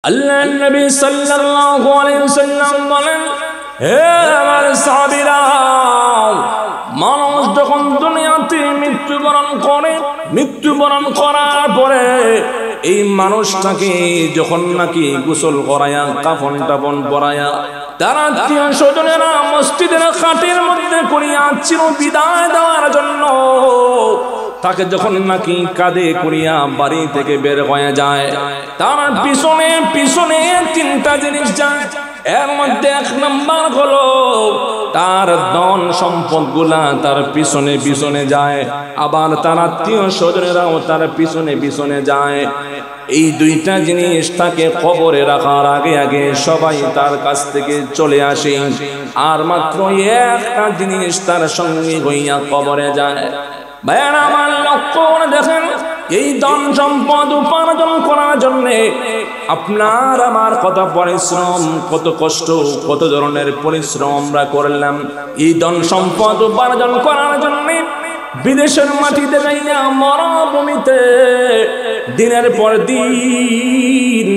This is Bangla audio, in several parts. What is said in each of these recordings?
আল্লাহ নবী সাল্লাল্লাহু আলাইহি ওয়াসাল্লাম বলেন, হে আমার সাহাবীরা, মানুষ যখন দুনিয়াতে মৃত্যুবরণ করার পরে এই মানুষটাকে যখন নাকি গোসল করায়া কাফন টাফন পরায়া তার আত্মীয় স্বজনেরা মসজিদের খাটের মধ্যে করিয়া চির বিদায় দেওয়ার জন্য তাকে যখন নাকি কাঁধে করিয়া বাড়ি থেকে বের হয়ে যায়, তার পিছনে পিছনে তিনটা জিনিস যায়। এর মধ্যে এক নাম্বার হলো তার ধন সম্পদ গুলা তার পিছনে পিছনে যায়, আবার তার আত্মীয় স্বজনেরাও তার পিছনে পিছনে যায়। এই দুইটা জিনিস তাকে কবরে রাখার আগে আগে সবাই তার কাছ থেকে চলে আসে, আর মাত্র একটা জিনিস তার সঙ্গে হইয়া কবরে যায়। ভাইয়েরা আমার, লক্ষ্য করে দেখেন, এই ধন সম্পদ উপার্জন করার জন্য আপনার আমার কত পরিশ্রম, কত কষ্ট, কত ধরনের পরিশ্রম আমরা করলাম। এই ধন সম্পদ উপার্জন করার জন্য বিদেশের মাটিতে যাইয়া মরুভূমিতে দিনের পর দিন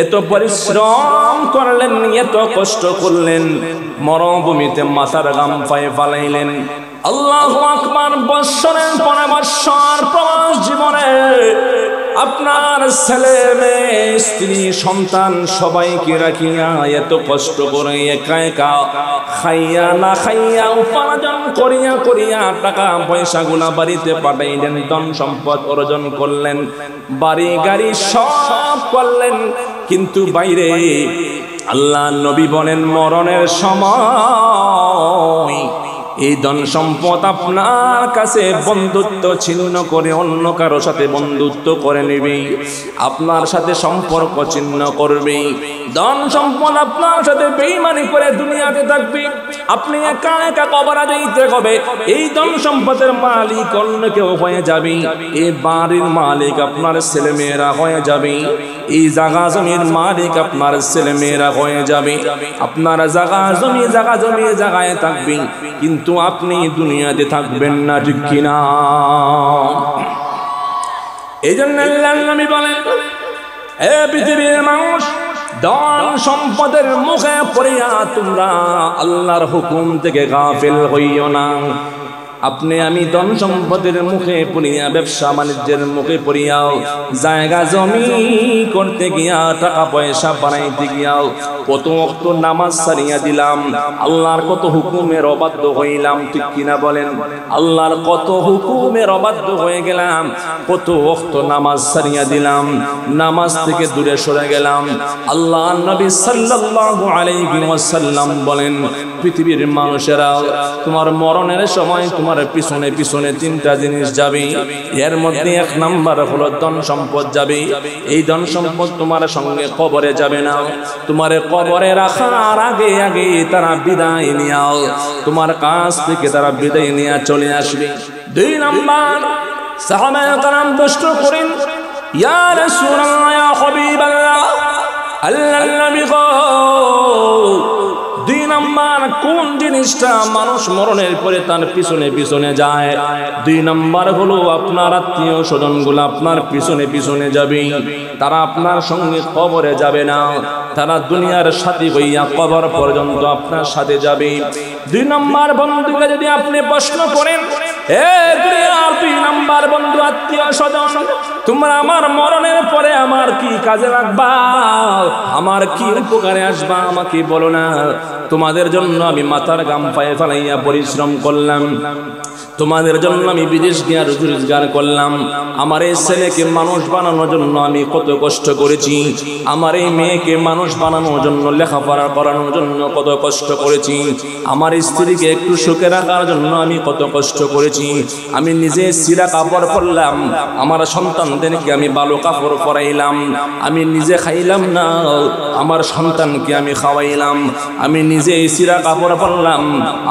এত পরিশ্রম করলেন, এত কষ্ট করলেন, মরুভূমিতে মাথার ঘাম পায়ে ফালাইলেন। আল্লাহু আকবার। বৎসরের পর বৎসর প্রবাস জীবনে আপনার ছেলে মেয়ে স্ত্রী সন্তান সবাইকে রাখিয়া এত কষ্ট করে একা একা খাইয়া না খাইয়া উপার্জন করিয়া করিয়া টাকা পয়সা গুলা বাড়িতে পাঠাইলেন, ধন সম্পদ অর্জন করলেন, বাড়ি গাড়ি সব করলেন, কিন্তু বাইরে আল্লাহ নবী বলেন মরণের সময় এই ধন সম্পদ আপনার কাছে বন্ধুত্ব ছিন্ন করে অন্য কারো সাথে বন্ধুত্ব করে নেবে, আপনার সাথে সম্পর্ক ছিন্ন করবে। ধন সম্পদ আপনার সাথে বেঈমানি করে দুনিয়াতে থাকবে, আপনি একা একা কবরে যাইতে হবে। এই ধন সম্পদের মালিক অন্য কেউ হয়ে যাবে, এই বাড়ির মালিক আপনার ছেলে মেয়েরা হয়ে যাবে, এই জায়গা জমির মালিক আপনার ছেলে মেয়েরা হয়ে যাবে। আপনার জায়গা জমি জায়গায় থাকবে, কিন্তু আপনি দুনিয়াতে থাকবেন না, ঠিক কিনা? এই জন্য আল্লাহর নবী বলেন, হে পৃথিবীর মানুষ, ধন সম্পদের মুখে পড়িয়া তোমরা আল্লাহর হুকুম থেকে গাফিল হইও না। আপনি আমি ধন সম্পদের মুখে পড়িয়া, ব্যবসা বাণিজ্যের মুখে পড়িয়াও, জায়গা জমি করতে গিয়া, টাকা পয়সা বানাইতে গিয়াও কত ওয়াক্ত নামাজ ছাড়িয়া দিলাম, আল্লাহর কত হুকুমের অবাধ্য হইলাম, ঠিক কিনা বলেন? আল্লাহর কত হুকুমের অবাধ্য হয়ে গেলাম, কত ওয়াক্ত নামাজ ছাড়িয়া দিলাম, নামাজ থেকে দূরে সরে গেলাম। আল্লাহর নবী সাল্লাল্লাহু আলাইহি ওয়াসাল্লাম বলেন, পৃথিবীর মানুষেরা তোমার মরণের সময় তোমার পিছনে পিছনে তিনটা জিনিস যাবে, এর মধ্যে এক নাম্বার হলো ধন সম্পদ যাবে। এই ধন সম্পদ তোমার সঙ্গে কবরে যাবে না, তোমার কবরে রাখার আগে আগে তারা বিদায় নিয়াও, তোমার কাছ থেকে তারা বিদায় নিয়ে চলে আসবে। দুই নাম্বার, সাহাবায়ে কেরাম প্রশ্ন করেন, ইয়া রাসূলুল্লাহ, ইয়া হাবিবাল্লাহ, আল্লাহর নবী গো, দুই নাম্বার কোন জিনিসটা মানুষ মরণের পরে তার পিছনে পিছনে যায়? দুই নাম্বার হলো আপনার আত্মীয় স্বজন গুলো আপনার পিছনে পিছনে যাবে, তারা আপনার সঙ্গে কবরে যাবে না, তারা দুনিয়ার সাথী হইয়া কবর পর্যন্ত আপনার সাথে যাবে। দুই নাম্বার বন্ধুকে যদি আপনি প্রশ্ন করেন, আর দুই নাম্বার বন্ধু আত্মীয় স্বজন, তোমরা আমার মরণের পরে আমার কি কাজে লাগবা, আমার কি উপকারে আসবা, আমাকে বলো না। তোমাদের জন্য আমি মাথার ঘাম পায়ে ফেলাইয়া পরিশ্রম করলাম, তোমাদের জন্য আমি বিদেশ গিয়ে রোজগার করলাম, আমার এই ছেলেকে মানুষ বানানোর জন্য আমি কত কষ্ট করেছি, আমার এই মেয়েকে মানুষ বানানোর জন্য লেখাপড়া করানোর জন্য কত কষ্ট করেছি, আমার স্ত্রীকে একটু সুখে রাখার জন্য আমি কত কষ্ট করেছি, আমি নিজে ছিঁড়া কাপড় পরলাম, আমার সন্তানদেরকে আমি ভালো কাপড় পরাইলাম, আমি নিজে খাইলাম না, আমার সন্তানকে আমি খাওয়াইলাম, আমি নিজে ছিঁড়া কাপড় পরলাম,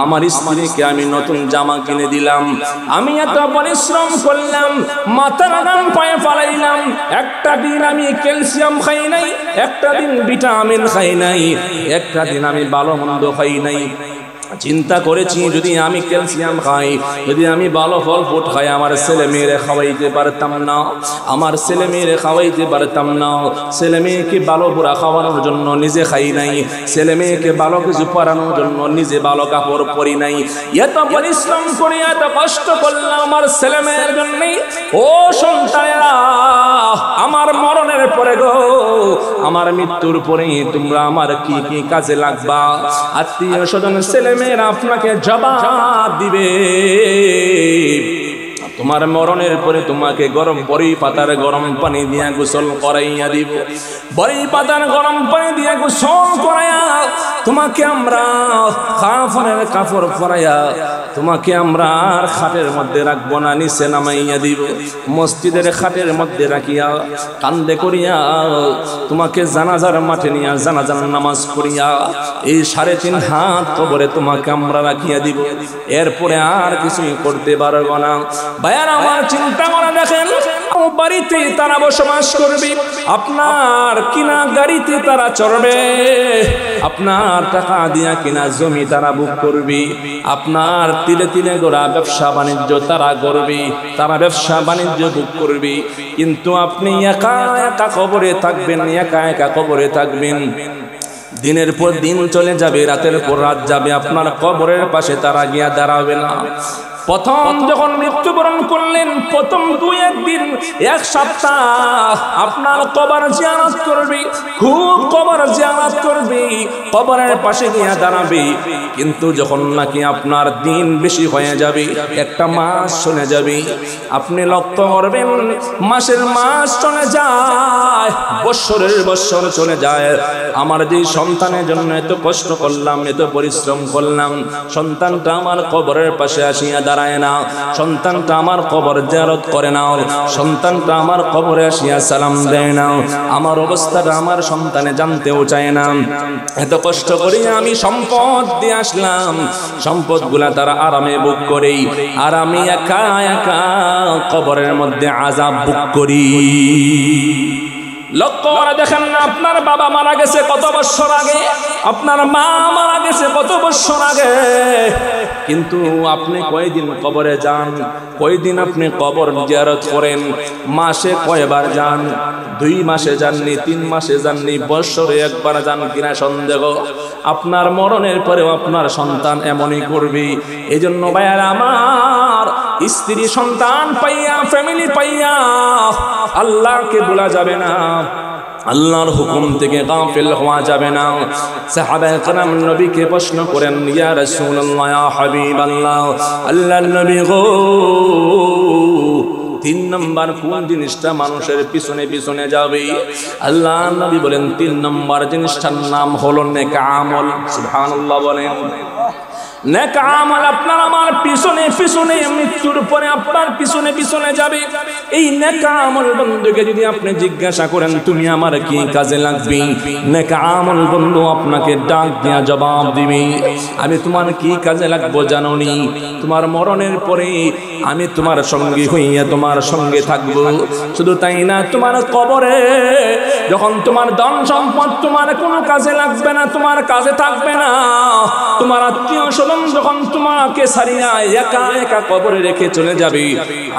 আমার স্ত্রীকে আমি নতুন জামা কিনে দিলাম, আমি এত পরিশ্রম করলাম, মাথার ঘাম পায়ে ফালাইলাম, একটা দিন আমি ক্যালসিয়াম খাই নাই, একটা দিন ভিটামিন খাই নাই, একটা দিন আমি ভালো মন্দ খাই নাই, চিন্তা করেছি যদি আমি ক্যালসিয়াম খাই, যদি আমি ভালো ফল ফুট খাই, আমার ছেলে মেয়েরে খাওয়াইতে পারতাম না, আমার ছেলে মেয়েরে খাওয়াইতে পারতাম না। ছেলে মেয়েকে ভালো বুড়া খাওয়ানোর জন্য নিজে খাই নাই, ছেলে মেয়েকে ভালো কিছু পড়ানোর জন্য নিজে ভালো কাপড় পরি নাই। এত পরিশ্রম করি, এত কষ্ট করলাম আমার ছেলে মেয়ের জন্য। ও সন্তানেরা, আমার মরণের পরে গো, আমার মৃত্যুর পরে তোমরা আমার কি কি কাজে লাগবা? আত্মীয় স্বজন ছেলে মেয়েরা আপনাকে জবাব দিবে। তোমার মরণের পরে তোমাকে গরম বড়ি পাতার গরম পানি দিয়া গোসল করাইয়া দিব, বড়ি পাতার গরম পানি দিয়া গোসল করাইয়া তোমাকে আমরা কাফনের কাপড় পরাইয়া তোমাকে আমরা আর খাটের মধ্যে রাখবো না, নিচে নামাইয়া দিব। মসজিদের খাটের মধ্যে রাখিয়া কান্দে করিয়া তোমাকে জানাজার মাঠে নিয়া জানাজার নামাজ পড়িয়া এই 3.5 হাত কবরে তোমাকে আমরা রাখিয়া দিব। এরপরে আর কিছুই করতে পারবো না। ভাইয়ারা আমার চিন্তা করে দেখেন, বাড়িতে তারা বসবাস করবে, আপনার কিনা গাড়িতে তারা চড়বে, আপনার টাকা দিয়া কিনা জমি তারা বুক করবে, আপনার তিলে তিলে গোড়া ব্যবসা বাণিজ্য তারা করবে, তারা ব্যবসা বাণিজ্য বুক করবে। কিন্তু আপনি একা একা কবরে থাকবেন, একা একা কবরে থাকবেন। দিনের পর দিন চলে যাবে, রাতের পর রাত যাবে, আপনার কবরের পাশে তারা গিয়া দাঁড়াবে না। প্রথম যখন মৃত্যুবরণ করলেন, প্রথম 2-1 দিন 1 সপ্তাহ আপনার কবর জিয়ারত করবে, খুব কবর জিয়ারত করবে, কবরের পাশে গিয়া দাঁড়াবে। কিন্তু যখন নাকি আপনার দিন বেশি হয়ে যাবে, 1টা মাস চলে যাবে, আপনি লক্ষ্য করবেন মাসের মাস চলে যায়, বৎসরের বৎসর চলে যায়। আমার যে সন্তানের জন্য এত কষ্ট করলাম, এত পরিশ্রম করলাম, সন্তানটা আমার কবরের পাশে আসিয়া দাঁড়ায় না, সন্তানটা আমার কবর জিয়ারত করে না, সন্তানটা আমার কবরে আসিয়া সালাম দেয় না, আমার অবস্থাটা আমার সন্তানে জানতেও চায় না। এত কষ্ট করি আমি সম্পদ দিয়ে আসলাম, সম্পদগুলা তারা আরামে বুক করে, আর আমি একা একা কবরের মধ্যে আযাব বুক করি। লক্ষ্য করে দেখেন না, আপনার বাবা মারা গেছে কত বছর আগে, আপনার মা মারা গেছে কত বছর আগে, কিন্তু আপনি কয়দিন কবরে যান, কয়দিন আপনি কবর জিয়ারত করেন, মাসে কয়বার যান? 2 মাসে যাননি, 3 মাসে যাননি, বছরে একবার যান কিনা সন্দেহ। আপনার মরণের পরেও আপনার সন্তান এমনই করবে। এই জন্য ভাইয়ারা আমার, স্ত্রী সন্তান পাইয়া, ফ্যামিলি পাইয়া আল্লাহকে ভোলা যাবে না, আল্লাহর হুকুম থেকে গাফিল হওয়া যাবে না। সাহাবায়ে কেরাম নবীকে প্রশ্ন করেন, ইয়া রাসূলুল্লাহ, ইয়া হাবিবাল্লাহ, আল্লাহর নবী গো, 3 নম্বর কোন জিনিসটা মানুষের পিছনে পিছনে যাবে? আল্লাহর নবী বলেন 3 নম্বর জিনিসটার নাম হলো নেক আমল। সুবহানাল্লাহ বলেন। নেক আমল আপনার আমার পিছনে পিছনে, মৃত্যুর পরে আপনার পিছনে পিছনে যাবে। এই নেক আমল বন্ধুকে যদি আপনি জিজ্ঞাসা করেন তুমি আমার কি কাজে লাগবে, নেক আমল বন্ধু আপনাকে ডাক দিয়া জবাব দিবে, আমি তোমার কি কাজে লাগবো জানোনি? তোমার মরণের পরে আমি তোমার সঙ্গী হইয়া তোমার সঙ্গে থাকবো। শুধু তাই না, তোমার কবরে যখন তোমার ধন সম্পদ তোমার কোনো কাজে লাগবে না, তোমার কাজে থাকবে না, তোমার আত্মীয় স্বজন যখন তোমাকে ছাড়িয়া একা একা কবরে রেখে চলে যাবে,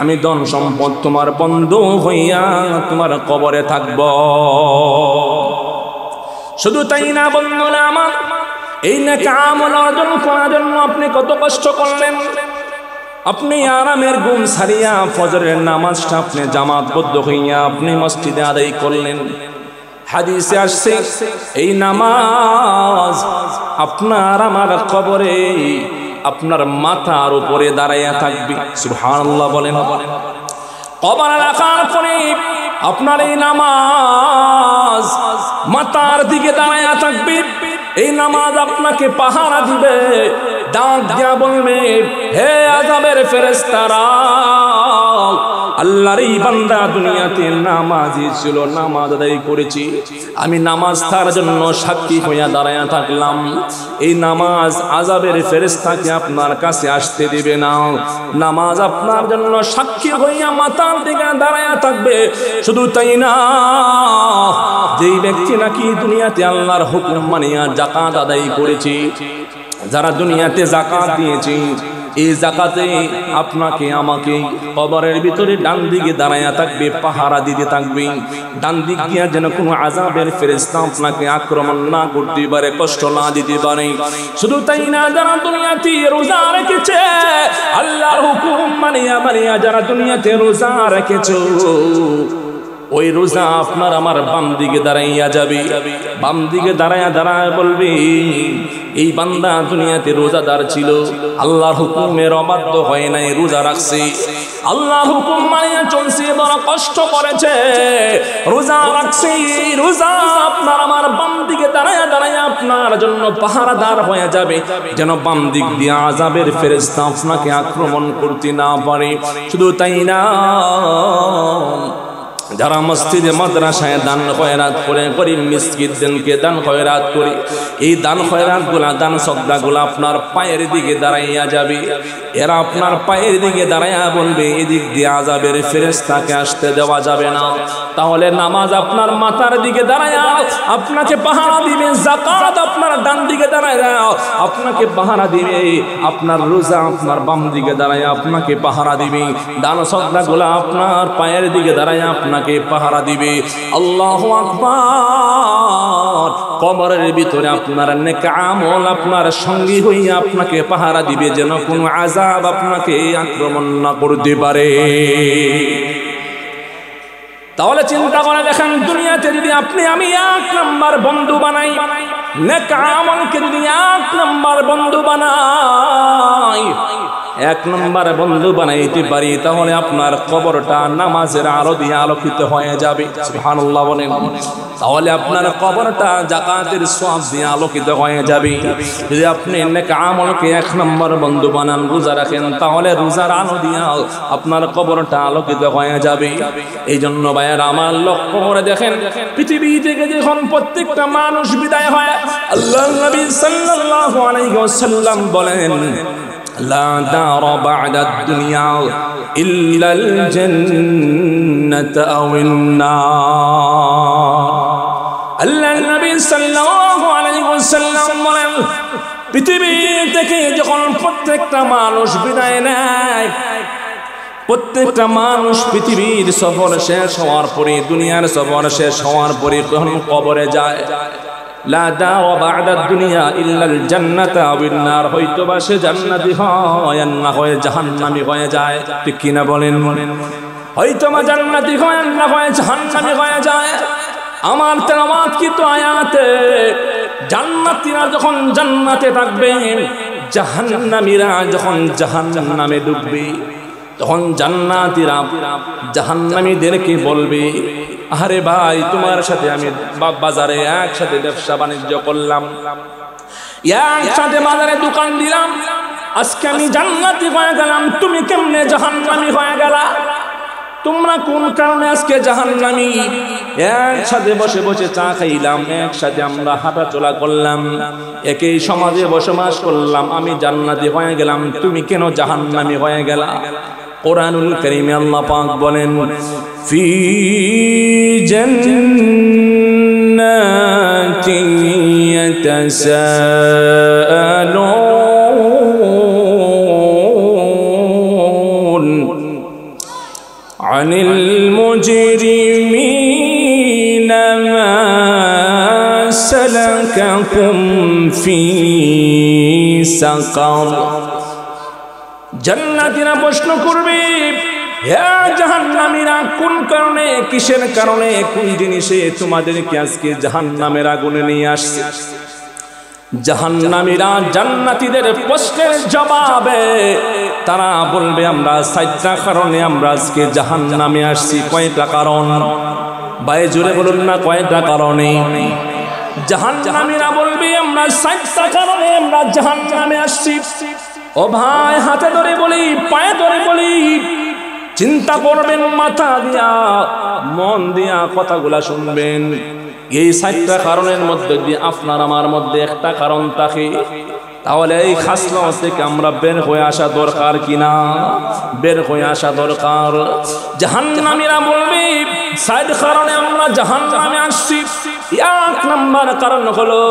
আমি ধন সম্পদ তোমার বন্ধু হইয়া তোমার কবরে থাকব। শুধু তাই না বন্ধুরা আমার, এই নেক আমল অর্জন করার জন্য আপনি কত কষ্ট করলেন। আপনি আরামের ঘুম ছাড়িয়া ফজরের নামাজটা আপনি জামাতবদ্ধ হইয়া আপনি মসজিদে আদায় করলেন। হাদিসে আসছে এই নামাজ আপনার আমার কবরে আপনার মাথার উপরে দাঁড়াইয়া থাকবে। সুবহানাল্লাহ বলেন। কবরে রাখার পরে আপনার এই নামাজ মাথার দিকে দাঁড়াইয়া থাকবে। এই নামাজ আপনাকে পাহারা দিবে, ডাক দিয়া বলবে, হে আযাবের ফেরেশতারা, আল্লাহর এই বান্দা দুনিয়াতে নামাজি ছিল, নামাজ আদায় করেছি, আমি নামাজ তার জন্য সাক্ষী হইয়া দাঁড়াইয়া থাকলাম। এই নামাজ আযাবের ফেরেশতাকে আপনার কাছে আসতে দিবে না, নামাজ আপনার জন্য সাক্ষী হইয়া মাথার দিকে দাঁড়াইয়া থাকবে। শুধু তাই না, যেই ব্যক্তি নাকি দুনিয়াতে আল্লাহর হুকুম মানিয়া যাকাত আদায় করেছে, যারা দুনিয়াতে যাকাত দিয়েছে, এই যাকাতে আপনাকে আমাকে কবরের ভিতরে ডান দিকে দাঁড়ায়া থাকবে, পাহারা দিতে থাকবে। ডান দিক দিয়া যেন কোনো আযাবের ফেরেশতা আপনাকে আক্রমণ না করতে পারে, কষ্ট না দিতে পারে। শুধু তাই না, যারা দুনিয়াতে রোজা রেখেছে, আল্লাহর হুকুম মানিয়া যারা দুনিয়াতে রোজা রেখেছো, ওই রোজা আপনার আমার বাম দিকে দাঁড়াইয়া যাবে। বাম দিকে দাঁড়ায়া বলবে, এই বান্দা দুনিয়াতে রোজাদার ছিল, আল্লাহর হুকুমের অবাধ্য হয় নাই, রোজা রাখছে, আল্লাহর হুকুম মানিয়া চলছে, বড় কষ্ট করেছে, রোজা রাখছে। রোজা আপনার আমার বাম দিকে দাঁড়ায়া আপনার জন্য পাহারাদার হয়ে যাবে, যেন বাম দিক দিয়ে আযাবের ফেরেশতা আপনাকে আক্রমণ করতে না পারে। শুধু তাই না, যারা মসজিদে মাদ্রাসায় দান খয়রাত করে, গরিব মিসকিনদেরকে দান খয়রাত করে, এই দান খয়রাত গুলা, দান সদকা গুলা আপনার পায়ের দিকে দাঁড়াইয়া যাবে। এরা আপনার পায়ের দিকে দাঁড়াইয়া বলবে, এদিক দিয়ে আযাবের ফেরেশতাকে আসতে দেওয়া যাবে না। তাহলে নামাজ আপনার মাথার দিকে দাঁড়াইয়া আপনাকে পাহারা দিবে, যাকাত আপনার ডান দিকে দাঁড়াইয়া আপনাকে পাহারা দিবে, আপনার রোজা আপনার বাম দিকে দাঁড়াইয়া আপনাকে পাহারা দিবে, দান সদকা গুলা আপনার পায়ের দিকে দাঁড়াইয়া আপনাকে পাহারা দিবে। আল্লাহু আকবার। কবরের ভিতরে আপনার নেক আমল আপনার সঙ্গী হইয়া আপনাকে পাহারা দিবে, যেন কোনো আযাব আপনাকে আক্রমণ না করতে পারে। তাহলে চিন্তা করে দেখেন, দুনিয়াতে যদি আপনি আমি এক নাম্বার বন্ধু বানাই, নেক আমলকে যদি এক নাম্বার বন্ধু বানাই, এক নম্বর বন্ধু বানাইতে পারি, তাহলে আপনার কবরটা নামাজের আলো দিয়ে আলোকিত হয়ে যাবে। সুবহানাল্লাহ বলেন। তাহলে আপনার কবরটা যাকাতের সওয়াব দিয়ে আলোকিত হয়ে যাবে। যদি আপনি নেক আমলকে এক নম্বর বন্ধু বানান, রোজা রাখেন, তাহলে রোজার আলো দিয়ে আপনার কবরটা আলোকিত হয়ে যাবে। এই জন্য ভাইয়েরা আমার, লক্ষ্য করে দেখেন, পৃথিবী থেকে যখন প্রত্যেকটা মানুষ বিদায় হয়, আল্লাহর নবী সাল্লাল্লাহু আলাইহি ওয়াসাল্লাম বলেন, লা দারা বা'দা দুনিয়া ইল্লাল জান্নাত আওয়ান নার। আল্লাহর নবী সাল্লাল্লাহু আলাইহি ওয়াসাল্লাম বলেন, পৃথিবী থেকে যখন প্রত্যেকটা মানুষ বিদায় নেয়, প্রত্যেকটা মানুষ পৃথিবীর সফর শেষ হওয়ার পরে, দুনিয়ার সফর শেষ হওয়ার পরে যখন কবরে যায়, লা দারা বা'দা দুনিয়া ইল্লাল জান্নাত আওয়ান নার, হয়তো বা সে জান্নাতি হয় আর না হয় জাহান্নামী হয়ে যায়। ঠিক কি না বলেন? হয়তো বা জান্নাতি হয় আর না হয় জাহান্নামী হয়ে যায়। আমার তেলাওয়াত কি তো আয়াতে, জান্নাতীরা যখন জান্নাতে থাকবে, জাহান্নামীরা যখন জাহান্নামে ডুববে, তখন জান্নাতীরা জাহান্নামীদেরকে বলবে, আরে ভাই, তোমার সাথে আমি বাজারে একসাথে ব্যবসা বাণিজ্য করলাম, একসাথে বাজারে দোকান দিলাম, আজকে আমি জান্নাতি হয়ে গেলাম, তুমি কেমনে জাহান্নামী হয়ে গেলা? তোমরা কোন কারণে আজকে জাহান্নামী? একসাথে বসে বসে চা খাইলাম, একসাথে আমরা হাঁটা চলা করলাম, একই সমাজে বসবাস করলাম, আমি জান্নাতি হয়ে গেলাম, তুমি কেন জাহান্নামী হয়ে গেলা? কোরআনুল কারীমে আল্লাহ পাক বলেন, ফি জান্নাতিন ইয়াতাসাআলুন আনিল মুজরিমিনা মা সালাকাকুম ফি সাকার। জান্নাতীরা প্রশ্ন করবে, হে জাহান্নামীরা, কোন কারণে, কিসের কারণে, কোন জিনিসে তোমাদেরকে আজকে জাহান্নামের আগুনে নিয়ে আসছে? জাহান্নামীরা জান্নাতীদের প্রশ্নের জবাবে তারা বলবে, আমরা 7টা কারণে আমরা আজকে জাহান্নামে আসছি। কয়টা কারণ? ভাই জোরে বলুন না, কয়টা কারণে? জাহান্নামীরা বলবে, আমরা 7টা কারণে আমরা জাহান্নামে আসছি। ও ভাই, হাতে ধরে বলি, পায়ে ধরে বলি, চিন্তা করবেন, মাথা দিয়া মন দিয়া কথাগুলা শুনবেন। এই 7টা কারণের মধ্যে দিয়ে আপনার আমার মধ্যে একটা কারণ থাকে, তাহলে এই খাসলত থেকে আমরা বের হয়ে আসা দরকার কিনা? বের হয়ে আসা দরকার। জাহান্নামীরা বলবে, 7 কারণে আমরা জাহান্নামে আসছি। 1 নম্বর কারণ হলো,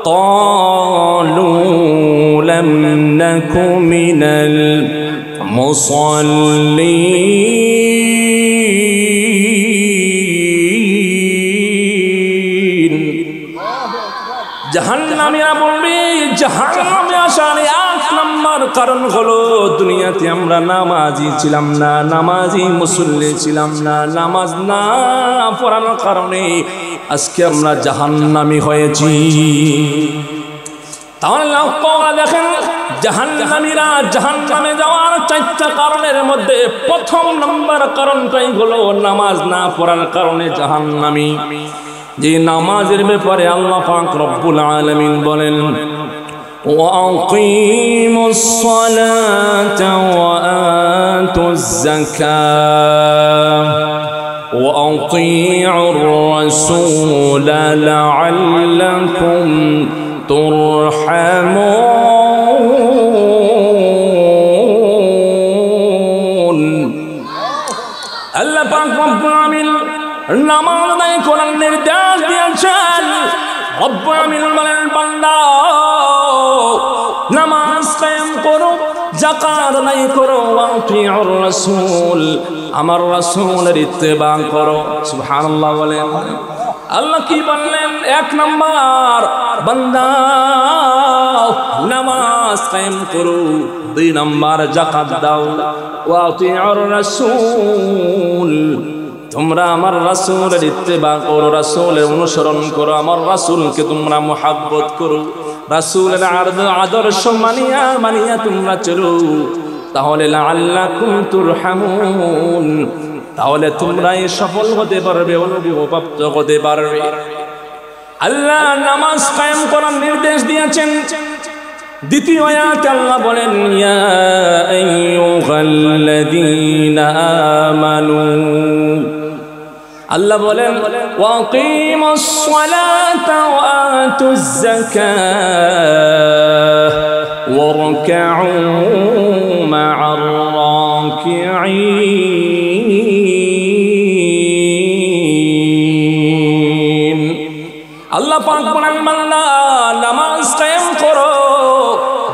ক্বালু لم نك من المصلين জাহান্নামীরা বলবে জাহান্নামে আসার এক নম্বর কারণ হলো দুনিয়াতে আমরা নামাজি ছিলাম না, নামাজি মুসল্লি ছিলাম না, নামাজ না পড়ার কারণে আজকে আমরা জাহান্নামী হয়েছি। তাহলে দেখেন জাহান্নামীরা জাহান্নামে যাওয়ার 4টা কারণের মধ্যে প্রথম নম্বর কারণটাই হলো নামাজ না পড়ার কারণে জাহান্নামী। যে নামাজের ব্যাপারে আল্লাহ পাক রব্বুল আলামিন বলেন ওয়াকিমুস সালাতা ওয়া আতুজ যাকাত ওয়া আতিউর রাসূল লাআল্লাকুম তুরহামুন। আল্লাহ পাক রব্বুল আলামিন নামাজ আদায় করার নির্দেশ দিয়েছেন। রব্বুল আলামিন বলেন বান্দা নামাজ কায়েম করো, যাকাত আদায় করো, আতিউর রাসূল আমার রাসূলের ইত্তেবা করো। সুবহানাল্লাহ বলেন। আল্লাহ কি বললেন? 1 নাম্বার বান্দা নামাজ কায়েম করো, 2 নাম্বার যাকাত দাও, ওয়া আতিউর রাসূল তোমরা আমার রাসূলের ইত্তেবা করো, রাসূলের অনুসরণ করো, আমার রাসূলকে তোমরা মুহাব্বত করো, রাসূলের আদর্শ মানিয়া তোমরা চলো, তাহলে লাআল্লাকুম তুরহামুন তাহলে তোমরাই সফল হতে পারবে, অনুগ্রহপ্রাপ্ত হতে পারবে। আল্লাহ নামাজ কায়েম করার নির্দেশ দিয়েছেন। দ্বিতীয় আয়াতে আল্লাহ বলেন ইয়া আইয়ুহাল্লাযীনা আমানু আল্লাহ বলেন ওয়াকিমুস সালাতা ওয়া আতুজ যাকাত ওয়ারকাউ মা'আর রাকিঈন। আল্লাহ পাক বলেন বান্দা নামাজ কায়েম করো,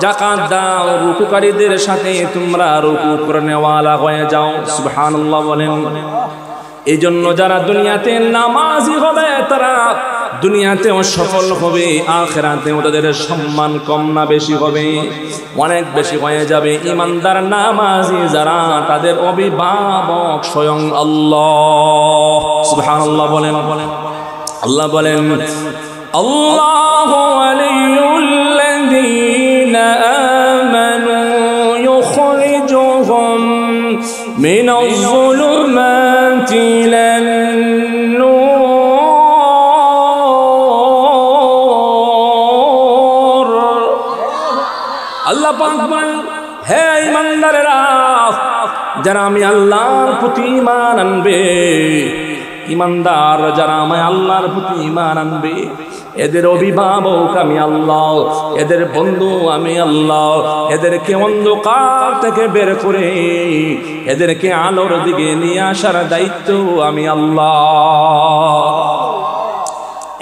যাকাত দাও, রুকুকারীদের সাথে তোমরা রুকু করনেওয়ালা হয়ে যাও। সুবহানাল্লাহ বলেন। এই জন্য যারা দুনিয়াতে নামাজি হবে তারা দুনিয়াতেও সফল হবে, আখিরাতেও তাদের সম্মান কম না বেশি হবে, অনেক বেশি হয়ে যাবে। ইমানদার নামাজি যারা তাদের অভিভাবক স্বয়ং আল্লাহ। সুবহানাল্লাহ বলেন। আল্লাহ বলেন আল্লাহু ওয়ালিয়ুল্লাযীনা আমানু ইউখরিজুহুম মিনাজ যুলুমাতি ইলান নূর। আল্লাহ পাক বলেন হে ঈমানদারেরা যারা আমি আল্লাহর প্রতি ঈমান আনবে, ঈমানদার যারা আমায় আল্লাহর প্রতি ঈমান আনবে, এদের অভিভাবক আমি আল্লাহ, এদের বন্ধু আমি আল্লাহ, এদেরকে অন্ধকার থেকে বের করে এদেরকে আলোর দিকে নিয়ে আসার দায়িত্ব আমি আল্লাহ।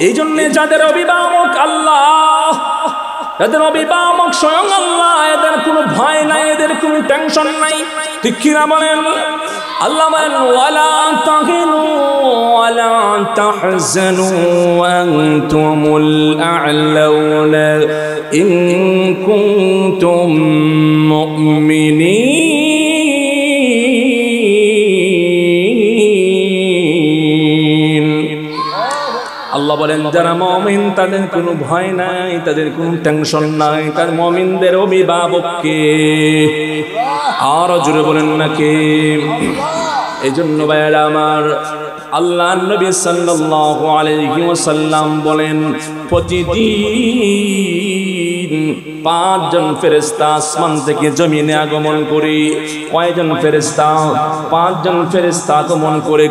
এই জন্য যাদের অভিভাবক আল্লাহ, যাদের অভিভাবক স্বয়ং আল্লাহ, এদের কোনো ভয় নাই, এদের কোনো টেনশন নাই। ঠিক কিনা বলেন? আল্লাহ বলেন ওয়ালা তাহিনু ওয়ালা তাহজানু ওয়া আনতুমুল আ'লাউনা ইন কুনতুম মুমিনিন। আল্লাহ বলেন যারা মুমিন তাদের কোনো ভয় নাই, তাদের কোনো টেনশন নাই। তার মুমিনদের অভিভাবককে আরো জোরে বলেন না কে? এই জন্য ভাইরা আমার আল্লাহর নবী সাল্লাল্লাহু আলাইহি ওয়াসাল্লাম বলেন প্রতিদিন 5 জন ফেরেশতা আসমান থেকে জমিনে আগমন করে। কয়জন ফেরেশতা? 5 জন ফেরেশতা আগমন করে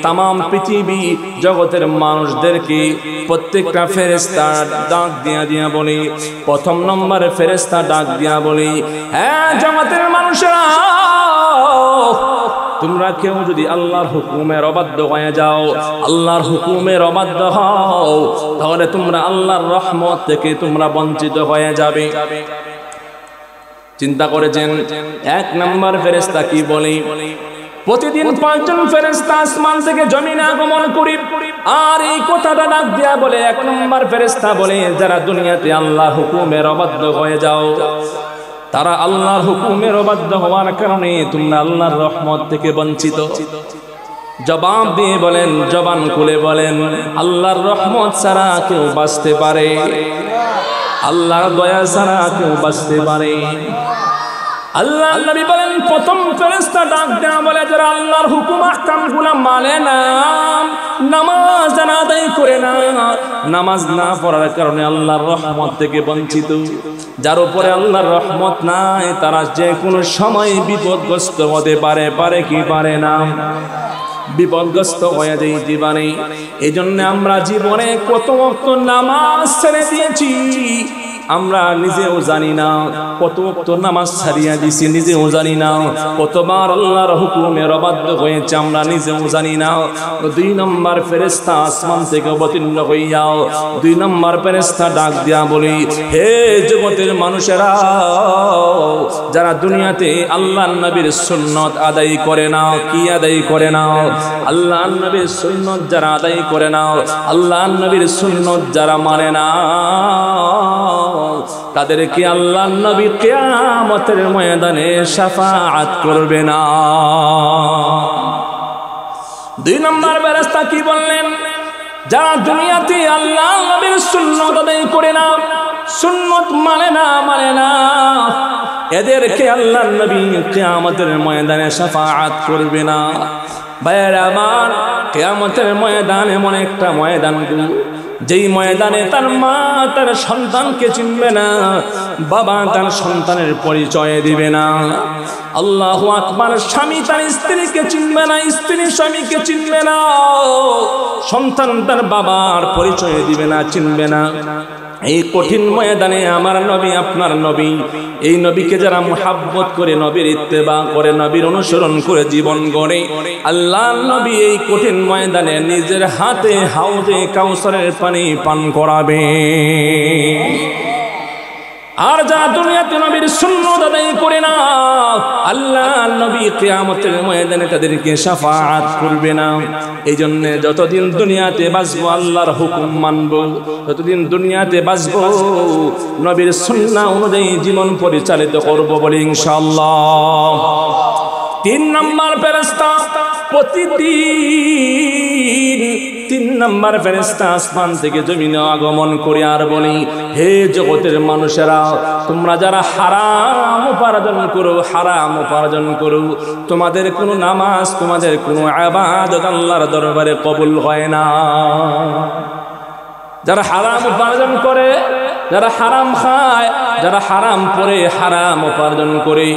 तमाम পৃথিবী জগতের মানুষদেরকে প্রত্যেকটা ফেরেশতা ডাক দিয়া বলে। প্রথম নম্বরে ফেরেশতা ডাক দিয়া বলে হ্যাঁ জগতের মানুষেরা, তোমরা কেউ যদি আল্লাহর হুকুমের অবাধ্য হয়ে যাও, আল্লাহর হুকুমের অবাধ্য হও, তাহলে তোমরা আল্লাহর রহমত থেকে তোমরা বঞ্চিত হয়ে যাবে। চিন্তা করেছেন? 1 নম্বর ফেরেশতা কি বলে? প্রতিদিন 5 জন ফেরেশতা আসমান থেকে জমিনে আগমন করি, আর এই কথাটা ডাক দিয়া বলে 1 নম্বর ফেরেশতা বলে, যারা দুনিয়াতে আল্লাহর হুকুমের অবাধ্য হয়ে যাও, তারা আল্লাহর হুকুমের অবাধ্য হওয়ার কারণে তোমরা আল্লাহর রহমত থেকে বঞ্চিত। জবাব দিয়ে বলেন, জবান খুলে বলেন, আল্লাহর রহমত ছাড়া কেউ বাঁচতে পারে? আল্লাহর দয়া ছাড়া কেউ বাঁচতে পারে? আল্লাহ নবী বলেন, প্রথম ফেরেশতা ডাক দেয়া বলে, যারা আল্লাহর হুকুম আহকামগুলো মানে না, নামাজ আদায় করে না, নামাজ না পড়ার কারণে আল্লাহর রহমত থেকে বঞ্চিত। যার উপরে আল্লাহর রহমত নাই, তারা যে কোনো সময় বিপদগ্রস্ত হতে পারে। পারে কি পারে না? বিপদগ্রস্ত হয়ে যেতে পারে। এই জন্য আমরা জীবনে কত ওয়াক্ত নামাজ ছেড়ে দিয়েছি আমরা নিজেও জানি না, কত ওয়াক্ত নামাজ ছাড়িয়া দিছি নিজেও জানি না, কতবার আল্লাহর হুকুমের অবাধ্য হয়েছে আমরা নিজেও জানি না। 2 নম্বর ফেরেশতা আসমান থেকে অবতীর্ণ হইয়াও 2 নম্বর ফেরেশতা ডাক দিয়া বলি, হে জগতের মানুষেরা, যারা দুনিয়াতে আল্লাহর নবীর সুন্নাত আদায় করে না, কি আদায় করে না? আল্লাহর নবীর সুন্নাত যারা আদায় করে না, আল্লাহর নবীর সুন্নাত যারা মানে না, তাদেরকে আল্লাহর নবী কিয়ামতের ময়দানে শাফাআত করবে না। 2 নম্বর ফেরেশতা কি বললেন? যারা দুনিয়াতে আল্লাহর নবীর সুন্নাত আদায় করে না, সুন্নাত মানে না, এদেরকে আল্লাহর নবী কিয়ামতের ময়দানে শাফাআত করবে না। ভাইরা আমার, কিয়ামতের ময়দান এমন একটা ময়দান, যেই ময়দানে তার মা তার সন্তানকে চিনবে না, বাবা তার সন্তানের পরিচয় দিবে না, আল্লাহু আকবার, স্বামী তার স্ত্রীকে চিনবে না, স্ত্রী স্বামীকে চিনবে না, সন্তান তার বাবার পরিচয় দিবে না, চিনবে না। এই কঠিন ময়দানে আমার নবী, আপনার নবী, এই নবীকে যারা মুহাব্বত করে, নবীর ইত্তেবা করে, নবীর অনুসরণ করে জীবন গড়ে, আল্লাহর নবী এই কঠিন ময়দানে নিজের হাতে হাউজে কাউসারের পানি পান করাবে। আর যারা দুনিয়াতে নবীর সুন্নাত আদায় করে না, আল্লাহর নবী কিয়ামতের ময়দানে তাদেরকে শাফাআত করবে না। এই জন্য যতদিন দুনিয়াতে বাঁচবো আল্লাহর হুকুম মানব, যতদিন দুনিয়াতে বাঁচবো নবীর সুন্নাহ অনুযায়ী জীবন পরিচালিত করব বলে ইনশাআল্লাহ। 3 নম্বর ফেরেশতা প্রতিদিন 3 নম্বর ফেরেশতা আসমান থেকে জমিনে আগমন করে আর বলি, হে জগতের মানুষেরা, তোমরা যারা হারাম উপার্জন করো, তোমাদের কোনো নামাজ, তোমাদের কোনো ইবাদত আল্লাহর দরবারে কবুল হয় না। যারা হারাম উপার্জন করে, যারা হারাম খায়, যারা হারাম পরে, হারাম উপার্জন করে,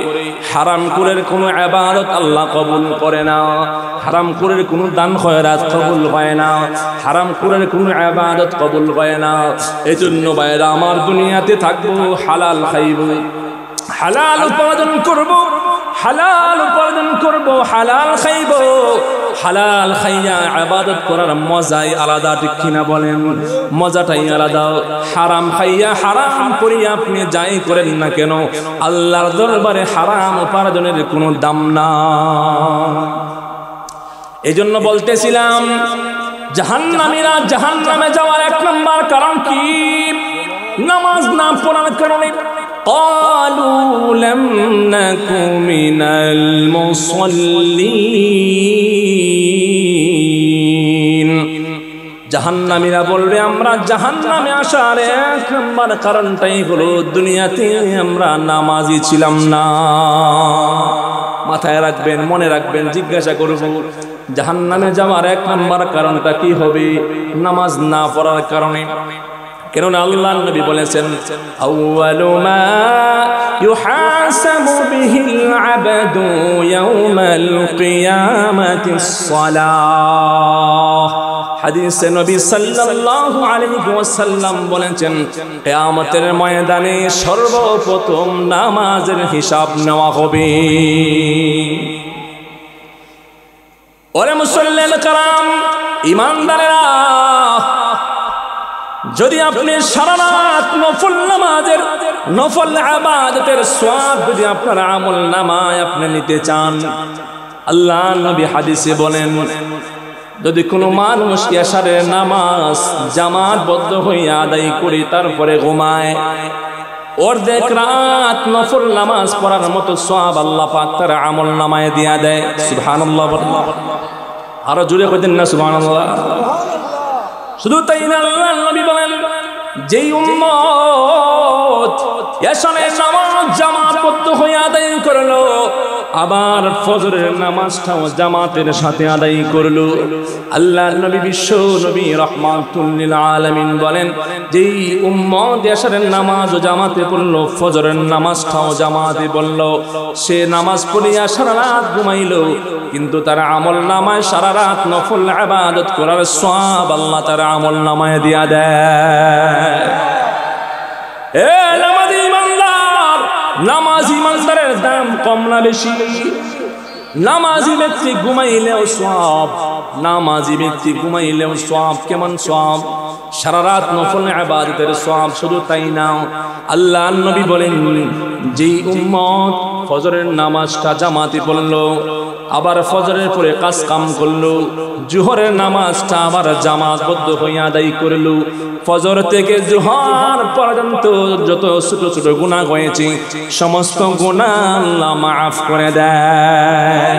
হারাম কুরের কোনো ইবাদত আল্লাহ কবুল করে না, হারাম কুরের কোনো দান খয়রাত কবুল হয় না, হারাম কুরের কোনো ইবাদত কবুল হয় না। এজন্য ভাইরা আমার, দুনিয়াতে থাকবো, হালাল খাইব, হালাল উপার্জন করব, হালাল উপার্জন করব, হালাল খাইব, হালাল খাইয়া ইবাদত করার মজাই আলাদা, ঠিক কিনা বলেন? মজাটাই আলাদা। হারাম খাইয়া, হারাম করিয়া আপনি যাই করেন না কেন, আল্লাহর দরবারে হারাম উপার্জনের কোনো দাম না। এই জন্য বলতেছিলাম, জাহান্নামীরা জাহান্নামে যাওয়ার 1 নম্বর কারণ কি? নামাজ না পড়ার কারণে। قالوا لم نك من المصلين, জাহান্নামীরা বলবে, আমরা জাহান্নামে আসার 1 নম্বর কারণটাই হলো দুনিয়াতে আমরা নামাজি ছিলাম না। মাথায় রাখবেন, মনে রাখবেন, জিজ্ঞাসা করব, জাহান্নামে যাওয়ার 1 নম্বর কারণটা কি হবে? নামাজ না পড়ার কারণে। কেননা আল্লাহর নবী বলেছেন, আউয়ালু মা ইউহাসাবু বিহিল আবদু ইয়াউমাল কিয়ামাতিস সালাহ। হাদিসে নবী সাল্লাল্লাহু আলাইহি ওয়াসাল্লাম বলেছেন, কিয়ামতের ময়দানে সর্বপ্রথম নামাজের হিসাব নেওয়া হবে। ওরে মুসল্লিন কারাম, ঈমানদারেরা, যদি আপনি সারা রাত নফল নামাজের নফল ইবাদতের সওয়াব যদি আপনার আমল নামায় আপনি নিতে চান, আল্লাহ নবী হাদিসে বলেন, যদি কোনো মানুষ এশারের নামাজ জামাতবদ্ধ হয়ে আদায় করে তারপরে ঘুমায়, অর্ধেক রাত নফল নামাজ পড়ার মতো সওয়াব আল্লাহ পাক তার আমল নামায় দিয়া দেয়। সুবহানাল্লাহ। আরো জোরে কইতেন না সুবহানাল্লাহ। শুধু তাই না, আল্লাহর নবী বলেন, যেই উম্মত এশারের নামাজ জামাতবদ্ধ হয়ে আদায় করলো, আবার ফজরের নামাজটাও জামাতের সাথে আদায় করলো, আল্লাহর নবী বিশ্ব নবী রাহমাতুল লিল আলামিন বলেন, যেই উম্মত এশারের নামাজ ও জামাতে পড়লো, ফজরের নামাজটাও জামাতে পড়লো, সে নামাজ পড়িয়া সারা রাত ঘুমাইলো, কিন্তু তার আমল নামায় সারা রাত নফল ইবাদত করার সওয়াব আল্লাহ তার আমল নামায় দিয়া দেয়। এ নামাজি ইমানদার, নামাজি ইমানদারের দাম কম না বেশি? নামাজি ব্যক্তি ঘুমাইলেও সওয়াব, নামাজি ব্যক্তি ঘুমাইলেও সওয়াব। কেমন সওয়াব? সারা রাত নফল ইবাদতের সওয়াব। শুধু তাই না, আল্লাহর নবী বলেন, যেই উম্মত ফজরের নামাজটা জামাতে পড়লো, আবার ফজরের পরে কাজ কাম করলো, জোহরের নামাজটা আবার জামাতবদ্ধ হয়ে আদায় করলো, ফজর থেকে জোহর পর্যন্ত যত ছোট ছোট গুনাহ হয়েছে সমস্ত গুনাহ আল্লাহ মাফ করে দেয়।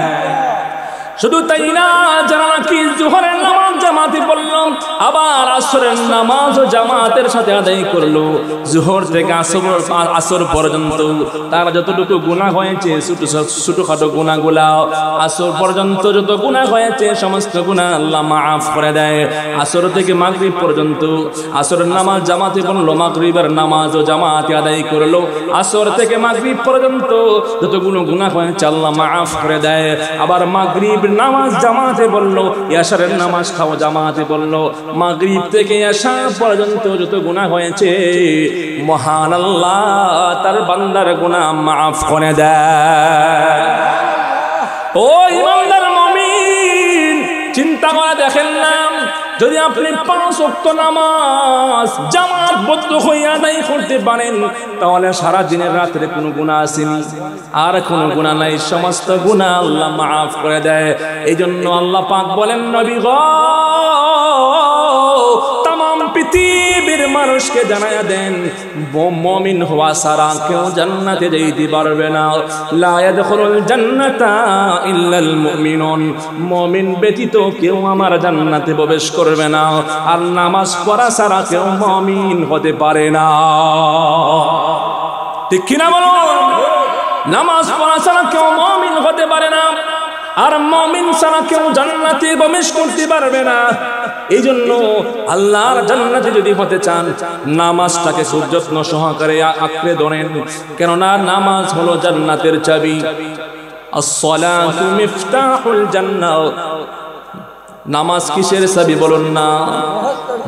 শুধু তাই না, যারা নাকি জোহরের নামাজ জামাতে পড়লো, আবার আসরের নামাজ ও জামাতের সাথে আদায় করলো, জোহর থেকে আসর পর্যন্ত তার যতটুকু গুনাহ হয়েছে ছোটখাটো গুনাহগুলা, আসর পর্যন্ত যত গুনাহ হয়েছে সমস্ত গুনাহ আল্লাহ মাফ করে দেয়। আসর থেকে মাগরিব পর্যন্ত আসরের নামাজ জামাতে পড়লো, মাগরিবের নামাজ ও জামাতে আদায় করলো, আসর থেকে মাগরিব পর্যন্ত যতগুলো গুনাহ হয়েছে আল্লাহ মাফ করে দেয়। আবার মাগরিব নামাজ জামাতে বললো, এশারের নামাজ খাও জামাতে বললো, মাগরিব থেকে এশা পর্যন্ত যত গুনাহ হয়েছে মহান আল্লাহ তার বান্দার গুনাহ মাফ করে দেয়। ও ইমানদার মুমিন, চিন্তা করে দেখেন না, যদি আপনি 5 ওয়াক্ত নামাজ জামাতবদ্ধ হয়ে আদায় করতে পারেন, তাহলে সারা দিনের রাতে কোনো গুনাহ আসেনি, আর কোনো গুনাহ নাই, সমস্ত গুনাহ আল্লাহ মাফ করে দেয়। এই জন্য আল্লাহ পাক বলেন, নবী গো, তামাম পৃথিবীর মানুষকে জানায়া দেন, মুমিন হওয়া ছাড়া কেউ জান্নাতে যাইতে পারবে না। লা ইয়াদখুলুল জান্নাতা ইল্লাল মুমিনুন, মুমিন ব্যতীত কেউ আমার জান্নাতে প্রবেশ করবে না। আর নামাজ পড়া ছাড়া কেউ মুমিন হতে পারে না। ঠিক কি না বলো? নামাজ পড়া ছাড়া কেউ মুমিন হতে পারে না, আর মুমিন ছাড়া কেউ জান্নাতে প্রবেশ করতে পারবে না। এই জন্য আল্লাহর জান্নাতে যদি হতে চান, নামাজটাকে যত্ন সহকারে আঁকড়ে ধরেন, কেননা নামাজ হলো জান্নাতের চাবি। আস-সালাতু মিফতাহুল জান্নাহ। নামাজ কিসের চাবি বলুন না?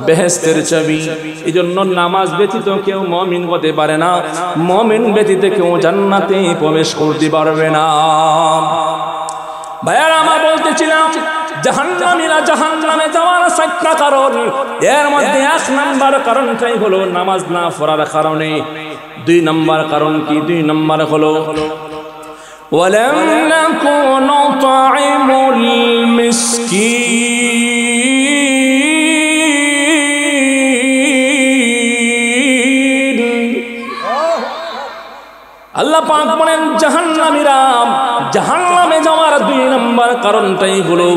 বেহেশতের চাবি। এই জন্য নামাজ ব্যতীত কেউ মুমিন হতে পারে না, মুমিন ব্যতীত কেউ জান্নাতে প্রবেশ করতে পারবে না। ভাইয়ারা, আমরা বলতেছিলাম জাহান্নামীরা জাহান্নামে যাওয়ার 7টা কারণ, এর মধ্যে 1 নাম্বার কারণটাই হলো নামাজ না পড়ার কারণে। 2 নাম্বার কারণ কি? 2 নাম্বার হলো ওয়ালাম নাকুনু তু'ইমুল মিসকিন। আল্লাহ পাক বলেন, জাহান্নামীরা জাহান্নামে যাওয়ার 2 নাম্বার কারণটাই হলো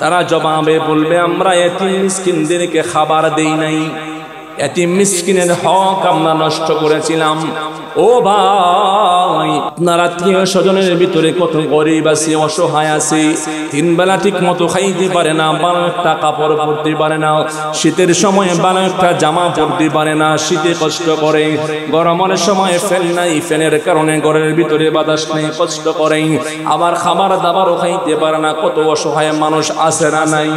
তারা জবাবে বলবে, আমরা এতিম মিসকিনদেরকে খাবার দেই নাই, এতিম মিসকিনের হক আমরা নষ্ট করেছিলাম। ও ভাই, আপনার আত্মীয় স্বজনের ভিতরে কত গরিব আছে, অসহায় আছে, 3 বেলা ঠিক মতো খাইতে পারে না, ভালো একটা কাপড় পরতে পারে না, শীতের সময় ভালো একটা জামা পরতে পারে না, শীতে কষ্ট করে, গরমের সময় ফ্যান নাই, ফ্যানের কারণে ঘরের ভিতরে বাতাস নেই, কষ্ট করে, আবার খাবার দাবারও খাইতে পারে না। কত অসহায় মানুষ আছে না নাই?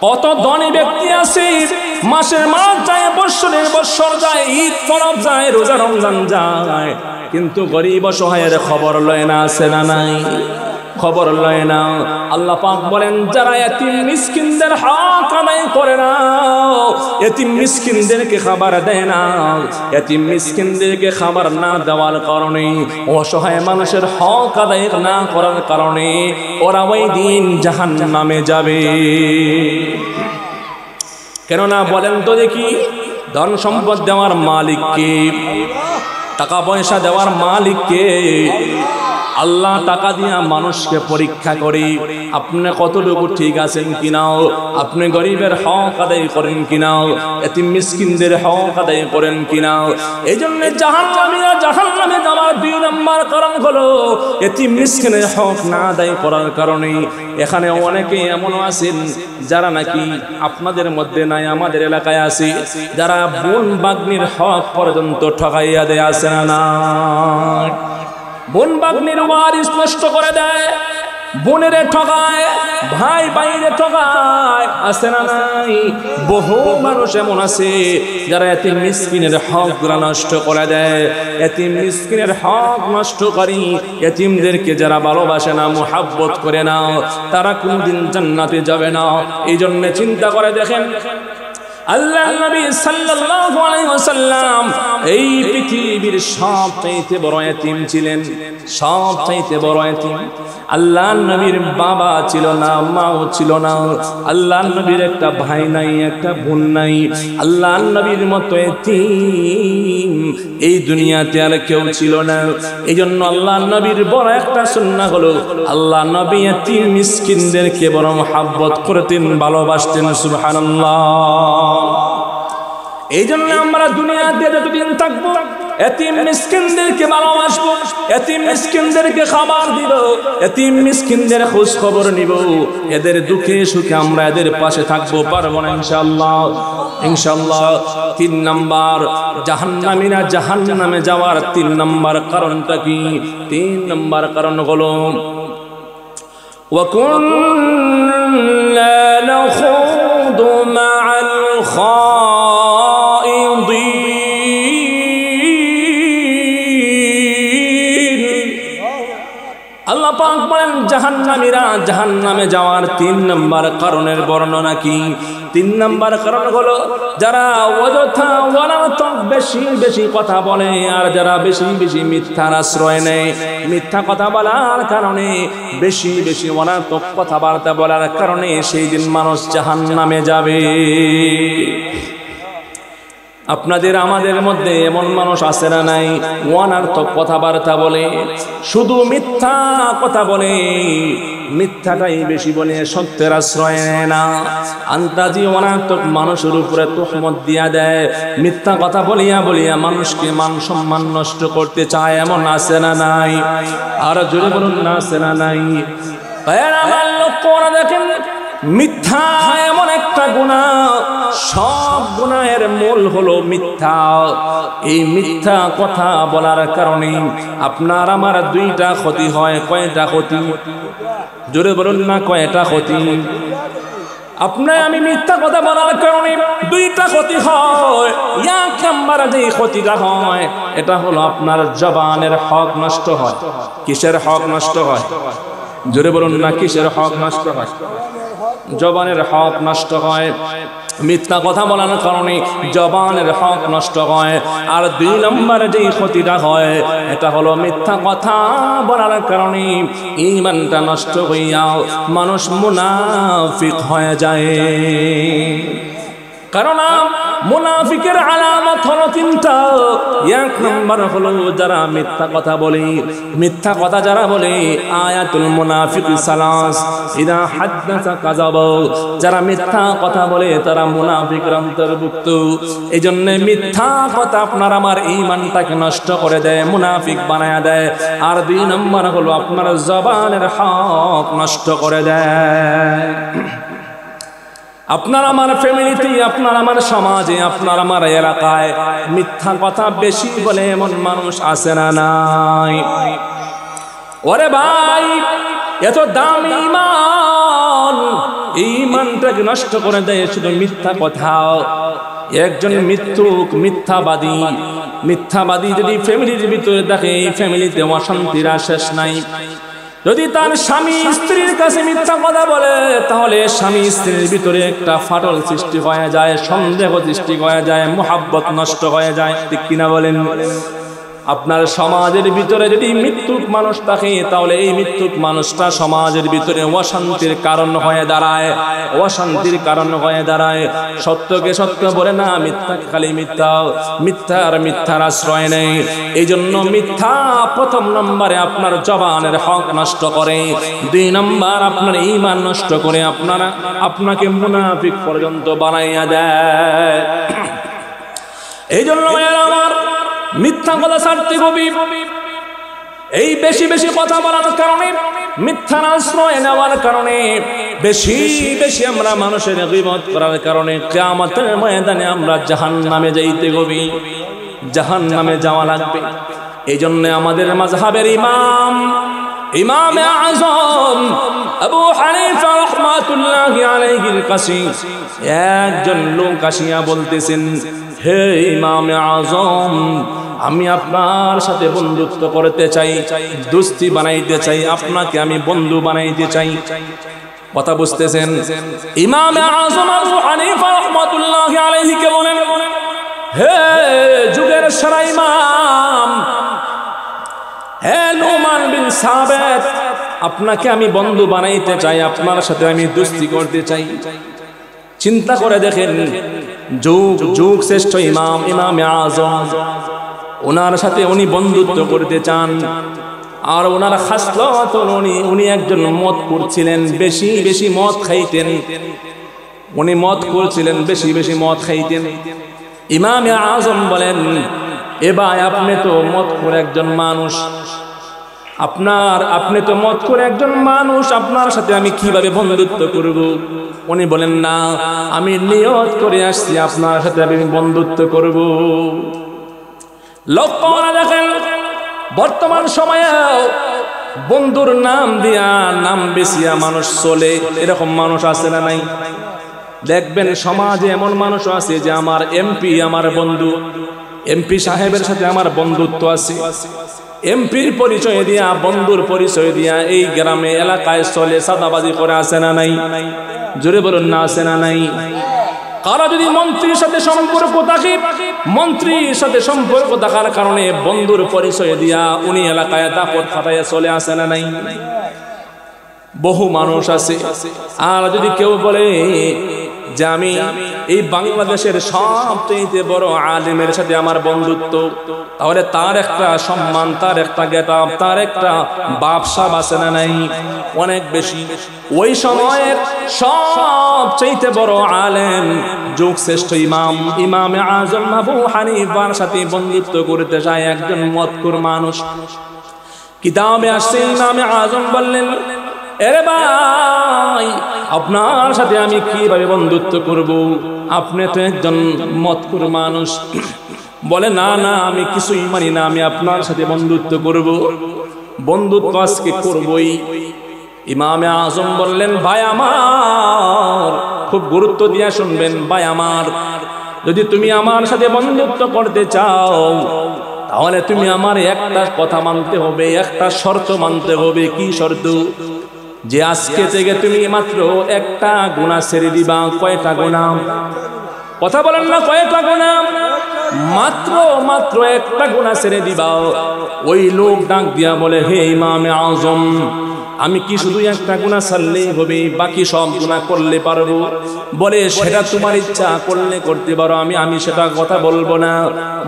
কত ধনী ব্যক্তি আছে, মাসের মাস যায়, বৎসরের বৎসর যায়, ঈদ পরব যায়, রোজা রমজান যায়, কিন্তু গরিব অসহায়ের খবর লয় না, আছে না নাই? খবর লয় না। আল্লাহ পাক বলেন যারা এতিম মিসকিনদের হক আদায় করে না, এতিম মিসকিনদেরকে খাবার দেয় না, এতিম মিসকিনদেরকে খাবার না দেওয়ার কারণে, অসহায় মানুষের হক আদায় না করার কারণে ওরা ওই দিন জাহান্নামে যাবে। কেননা বলেন তো দেখি, ধন সম্পদ দেওয়ার মালিক কে? টাকা পয়সা দেওয়ার মালিক কে? আল্লাহ টাকা দিয়া মানুষকে পরীক্ষা করে আপনি কতটুকু ঠিক আছেন কিনা, আপনি গরিবের হক আদায় করেন কিনা, এতিম মিসকিনদের হক আদায় করেন কিনা। এই জন্য জাহান্নামীরা জাহান্নামে যাওয়ার 2 নম্বর কারণ হলো এতিম মিসকিনের হক না আদায় করার কারণে। এখানে অনেকে এমন আছেন যারা নাকি আপনাদের মধ্যে নাই, আমাদের এলাকায় আছে, যারা বোন বাগ্নির হক পর্যন্ত ঠকাইয়া দেয়, আছে না? বোন বাগ্নির ওয়ারিস নষ্ট করে দেয়, বোনেরে ঠকায়, ভাই ভাইরে ঠকায়, আছে না নাই? বহু মানুষ এমন আছে যারা এতিম মিসকিনের হকগুলো নষ্ট করে দেয়। এতিম মিসকিনের হক নষ্ট করি, এতিমদেরকে যারা ভালোবাসে না, মুহাব্বত করে না, তারা কোনদিন জান্নাতে যাবে না। এই জন্য চিন্তা করে দেখেন, আল্লাহ নবী সাল্লাল্লাহু আলাইহি ওয়াসাল্লাম এই পৃথিবীর সবচেয়ে বড় এতিম ছিলেন, সবচেয়ে বড় এতিম। আল্লাহ নবীর বাবা ছিল না, মাও ছিল না, আল্লাহ নবীর একটা ভাই নাই, একটা বোন নাই। আল্লাহ নবীর মতো এতিম এই দুনিয়াতে আর কেউ ছিল না। এই জন্য আল্লাহ নবীর বড় একটা সুন্নাহ হলো আল্লাহ নবী এতিম মিসকিনদেরকে বড় মুহাব্বত করতেন, ভালোবাসতেন। সুবহানাল্লাহ। এই জন্য আমরা দুনিয়াতে যতদিন থাকবো এতিম মিসকিনদেরকে ভালোবাসবো, এতিম মিসকিনদেরকে খাবার দিব, এতিম মিসকিনদের খোঁজ খবর নিব, এদের দুঃখে সুখে আমরা এদের পাশে থাকবো, পারবো না ইনশাআল্লাহ। ইনশাআল্লাহ 3 নাম্বার, জাহান্নামীরা জাহান্নামে যাওয়ার 3 নাম্বার কারণটা কি? 3 নাম্বার কারণ হলো وَكُنَّا نَخُوضُ مَعَ الْخَائِضِينَ। আল্লাহ পাক বলেন জাহান্নামীরা জাহান্নামে যাওয়ার 3 নাম্বার কারণের বর্ণনা কি? 3 নাম্বার কারণ হলো যারা অযথা অনর্থক বেশি বেশি কথা বলে, আর যারা বেশি বেশি মিথ্যার আশ্রয় নেয়। মিথ্যা কথা বলার কারণে, বেশি বেশি অনর্থক কথাবার্তা বলার কারণে সেই দিন মানুষ জাহান্নামে যাবে। আপনাদের আমাদের মধ্যে এমন মানুষ আছে না নাই? অনর্থক কথাবার্তা বলে, শুধু মিথ্যা কথা বলে, মিথ্যাটাই বেশি বলে, সত্যের আশ্রয় নেয় না। আন্তাজি অনর্থক মানুষের উপরে তোহমত দিয়া দেয়, মিথ্যা কথা বলিয়া বলিয়া মানুষকে মান সম্মান নষ্ট করতে চায়, এমন আছে না নাই? আর জোরে বলুন না, আছে না নাই? আমার লক্ষ্য করে দেখেন, মিথ্যা এমন একটা গুনাহ, সব গুনাহের মূল হলো মিথ্যা। এই মিথ্যা কথা বলার কারণে আপনার আমার 2টা ক্ষতি হয়। কয়টা ক্ষতি? জোরে বলুন না, কয়টা ক্ষতি? আপনার আমি মিথ্যা কথা বলার কারণে 2টা ক্ষতি হয়। 1 নাম্বার যে ক্ষতিটা হয়, এটা হলো আপনার জবানের হক নষ্ট হয়। কিসের হক নষ্ট হয়? জোরে বলুন না, কিসের হক নষ্ট হয়? জবানের হক নষ্ট হয়। মিথ্যা কথা বলার কারণে জবানের হক নষ্ট হয়। আর 2 নম্বর যে ক্ষতিটা হয়, এটা হলো মিথ্যা কথা বলার কারণে ঈমানটা নষ্ট হইয়া মানুষ মুনাফিক হয়ে যায়। কারণ মুনাফিকের আলামত হলো 3টা। 1 নম্বর হলো যারা মিথ্যা কথা বলে। মিথ্যা কথা যারা বলে, আয়াতুল মুনাফিক সালাস, ইদা হাদাসা কাযাব। যারা মিথ্যা কথা বলে তারা মুনাফিকের অন্তর্ভুক্ত। এইজন্য মিথ্যা কথা আপনার আমার ঈমানটাকে নষ্ট করে দেয়, মুনাফিক বানায়া দেয়। আর 2 নম্বর হলো আপনার জবানের হক নষ্ট করে দেয়। আপনার আমার ফ্যামিলিতে, আপনার আমার সমাজে, আপনার আমার এলাকায় মিথ্যা কথা বেশি বলে এমন মানুষ আছে না নাই? ওরে ভাই, এত দামি ঈমান, ঈমানটাকে নষ্ট করে দেয় শুধু মিথ্যা কথা। একজন মিথ্যাবাদী যদি ফ্যামিলির ভিতরে দেখে, এই ফ্যামিলিতে অশান্তির শেষ নাই। যদি তার স্বামী স্ত্রীর কাছে মিথ্যা কথা বলে তাহলে স্বামী স্ত্রীর ভিতরে একটা ফাটল সৃষ্টি হয়ে যায়, সন্দেহ সৃষ্টি হয়ে যায়, মুহাব্বত নষ্ট হয়ে যায়, ঠিক কিনা বলেন? আপনার সমাজের ভিতরে যদি মৃত্যুক মানুষ থাকে তাহলে এই মৃত্যুক মানুষটা সমাজের ভিতরে অশান্তির কারণ হয়ে দাঁড়ায়, অশান্তির কারণ হয়ে দাঁড়ায়। সত্যকে সত্য বলে না, মিথ্যাকে খালি মিথ্যা, মিথ্যার আশ্রয় নেই। এই জন্য মিথ্যা প্রথম নম্বরে আপনার জবানের হক নষ্ট করে, 2 নম্বর আপনার ঈমান নষ্ট করে, আপনাকে মুনাফিক পর্যন্ত বানাইয়া দেয়। এই জন্য আমার মিথ্যা কথা ছাড়তে হবে। এই বেশি বেশি কথা বলার কারণে, মিথ্যার আশ্রয় নেওয়ার কারণে, বেশি বেশি আমরা মানুষের গীবত করার কারণে কিয়ামতের ময়দানে আমরা জাহান্নামে যাইতে হবে, জাহান্নামে যাওয়া লাগবে। এই জন্য আমাদের মাযহাবের ইমাম আযম আবু হানিফা রাহমাতুল্লাহি আলাইহির কাছে একজন লোক আসিয়া বলতেছেন, হে ইমাম আযম, আমি আপনার সাথে বন্ধুত্ব করতে চাই, দোস্তি বানাইতে চাই, আপনাকে আমি বন্ধু বানাইতে চাই। কথা বুঝতেছেন? ইমাম আযম আবু হানিফা রাহমাতুল্লাহি আলাইহি কে বলেন, হে যুগের সেরা ইমাম, হে নুমান বিন সাবিত, আপনাকে আমি বন্ধু বানাইতে চাই, আপনার সাথে আমি দোস্তি করতে চাই। চিন্তা করে দেখেন, যুগ শ্রেষ্ঠ ইমাম আযম, ওনার সাথে উনি বন্ধুত্ব করতে চান। আর ওনার খাসলত, উনি একজন মদ করছিলেন, বেশি বেশি মদ খাইতেন, উনি মদ করছিলেন, বেশি বেশি মদ খাইতেন। ইমাম আযম বলেন, এ ভাই, আপনি তো মদ করে একজন মানুষ, আপনি তো মত করে একজন মানুষ, আপনার সাথে আমি কিভাবে বন্ধুত্ব করব? উনি বলেন, না, আমি নিয়ত করে আসছি আপনার সাথে আমি বন্ধুত্ব করব। লক্ষ্য করে দেখেন, বর্তমান সময়ে বন্ধুর নাম দিয়া, নাম বেচিয়া মানুষ চলে, এরকম মানুষ আছে না নাই? দেখবেন সমাজে এমন মানুষ আছে যে আমার এমপি আমার বন্ধু, এমপি সাহেবের সাথে আমার বন্ধুত্ব আছে, এমপির পরিচয় দিয়া, বন্ধুর পরিচয় দিয়া এই গ্রামে এলাকায় চলে, সাদাবাজি করে, আছে না নাই? জোরে বলুন না, আছে না নাই? কারা যদি মন্ত্রীর সাথে সম্পর্ক থাকে, মন্ত্রীর সাথে সম্পর্ক থাকার কারণে বন্ধুর পরিচয় দিয়া উনি এলাকায় দাপট ফাটাইয়া চলে, আসে না নাই? বহু মানুষ আছে। আর যদি কেউ বলে যে আমি এই বাংলাদেশের সবচেয়ে বড় আলেমের সাথে আমার বন্ধুত্ব, তাহলে তার একটা সম্মান, তার একটা গেটআপ, তার একটা ব্যবসা আছে না নাই? অনেক বেশি। ওই সময়ের সবচেয়ে বড় আলেম, যুগ শ্রেষ্ঠ ইমাম আযম আবু হানিফার সাথে বন্ধুত্ব করতে চায় একজন মদখোর মানুষ। কিতাবে আসছে, ইমাম আযম বললেন, এরে ভাই, আপনার সাথে আমি কিভাবে বন্ধুত্ব করব? আপনি তো একজন মদখোর মানুষ। বলে, না না, আমি কিছুই মানি না, আমি আপনার সাথে বন্ধুত্ব করব, বন্ধুত্ব আজকে করবই। ইমাম আযম বললেন, ভাই আমার, খুব গুরুত্ব দিয়ে শুনবেন, ভাই আমার, যদি তুমি আমার সাথে বন্ধুত্ব করতে চাও তাহলে তুমি আমার একটা কথা মানতে হবে, একটা শর্ত মানতে হবে। কি শর্ত? যে আজকে থেকে তুমি মাত্র একটা গুনাহ ছেড়ে দিবা। কয়টা গুনাহ? কথা বলেন না, কয়টা গুনাহ? মাত্র একটা গুনাহ ছেড়ে দিবা। ওই লোক ডাক দিয়া বলে, হে ইমাম আযম, আমি কি শুধু একটা গুনাহ ছাড়লেই হবে, বাকি সব গুনাহ করলে পারবো? বলে, সেটা তোমার ইচ্ছা, করলে করতে পারো, আমি সেটা কথা বলবো না।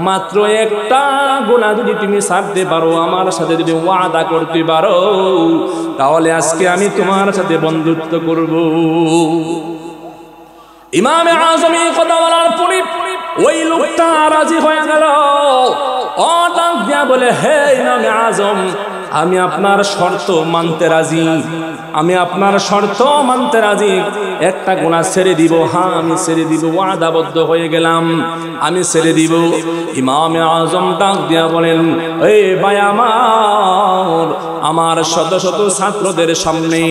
মাত্র একটা গুনাহ যদি তুমি ছাড়তে পারো, আমার সাথে যদি ওয়াদা করতে পারো, তাহলে আজকে আমি তোমার সাথে বন্ধুত্ব করব। ইমাম আযম এই কথা বলার পরে ওই লোকটা রাজি হয়ে গেল। ও ডাক দিয়া বলে, হে ইমাম আযম, আমি আপনার শর্ত মানতে রাজি, আমি আপনার শর্ত মানতে রাজি। একটা গুনাহ ছেড়ে দিব। হ্যাঁ, আমি ছেড়ে দিব, ওয়াদাবদ্ধ হয়ে গেলাম, আমি ছেড়ে দিব। ইমাম আযম ডাক দিয়া বলেন, এই ভাই আমার শত শত ছাত্রদের সামনে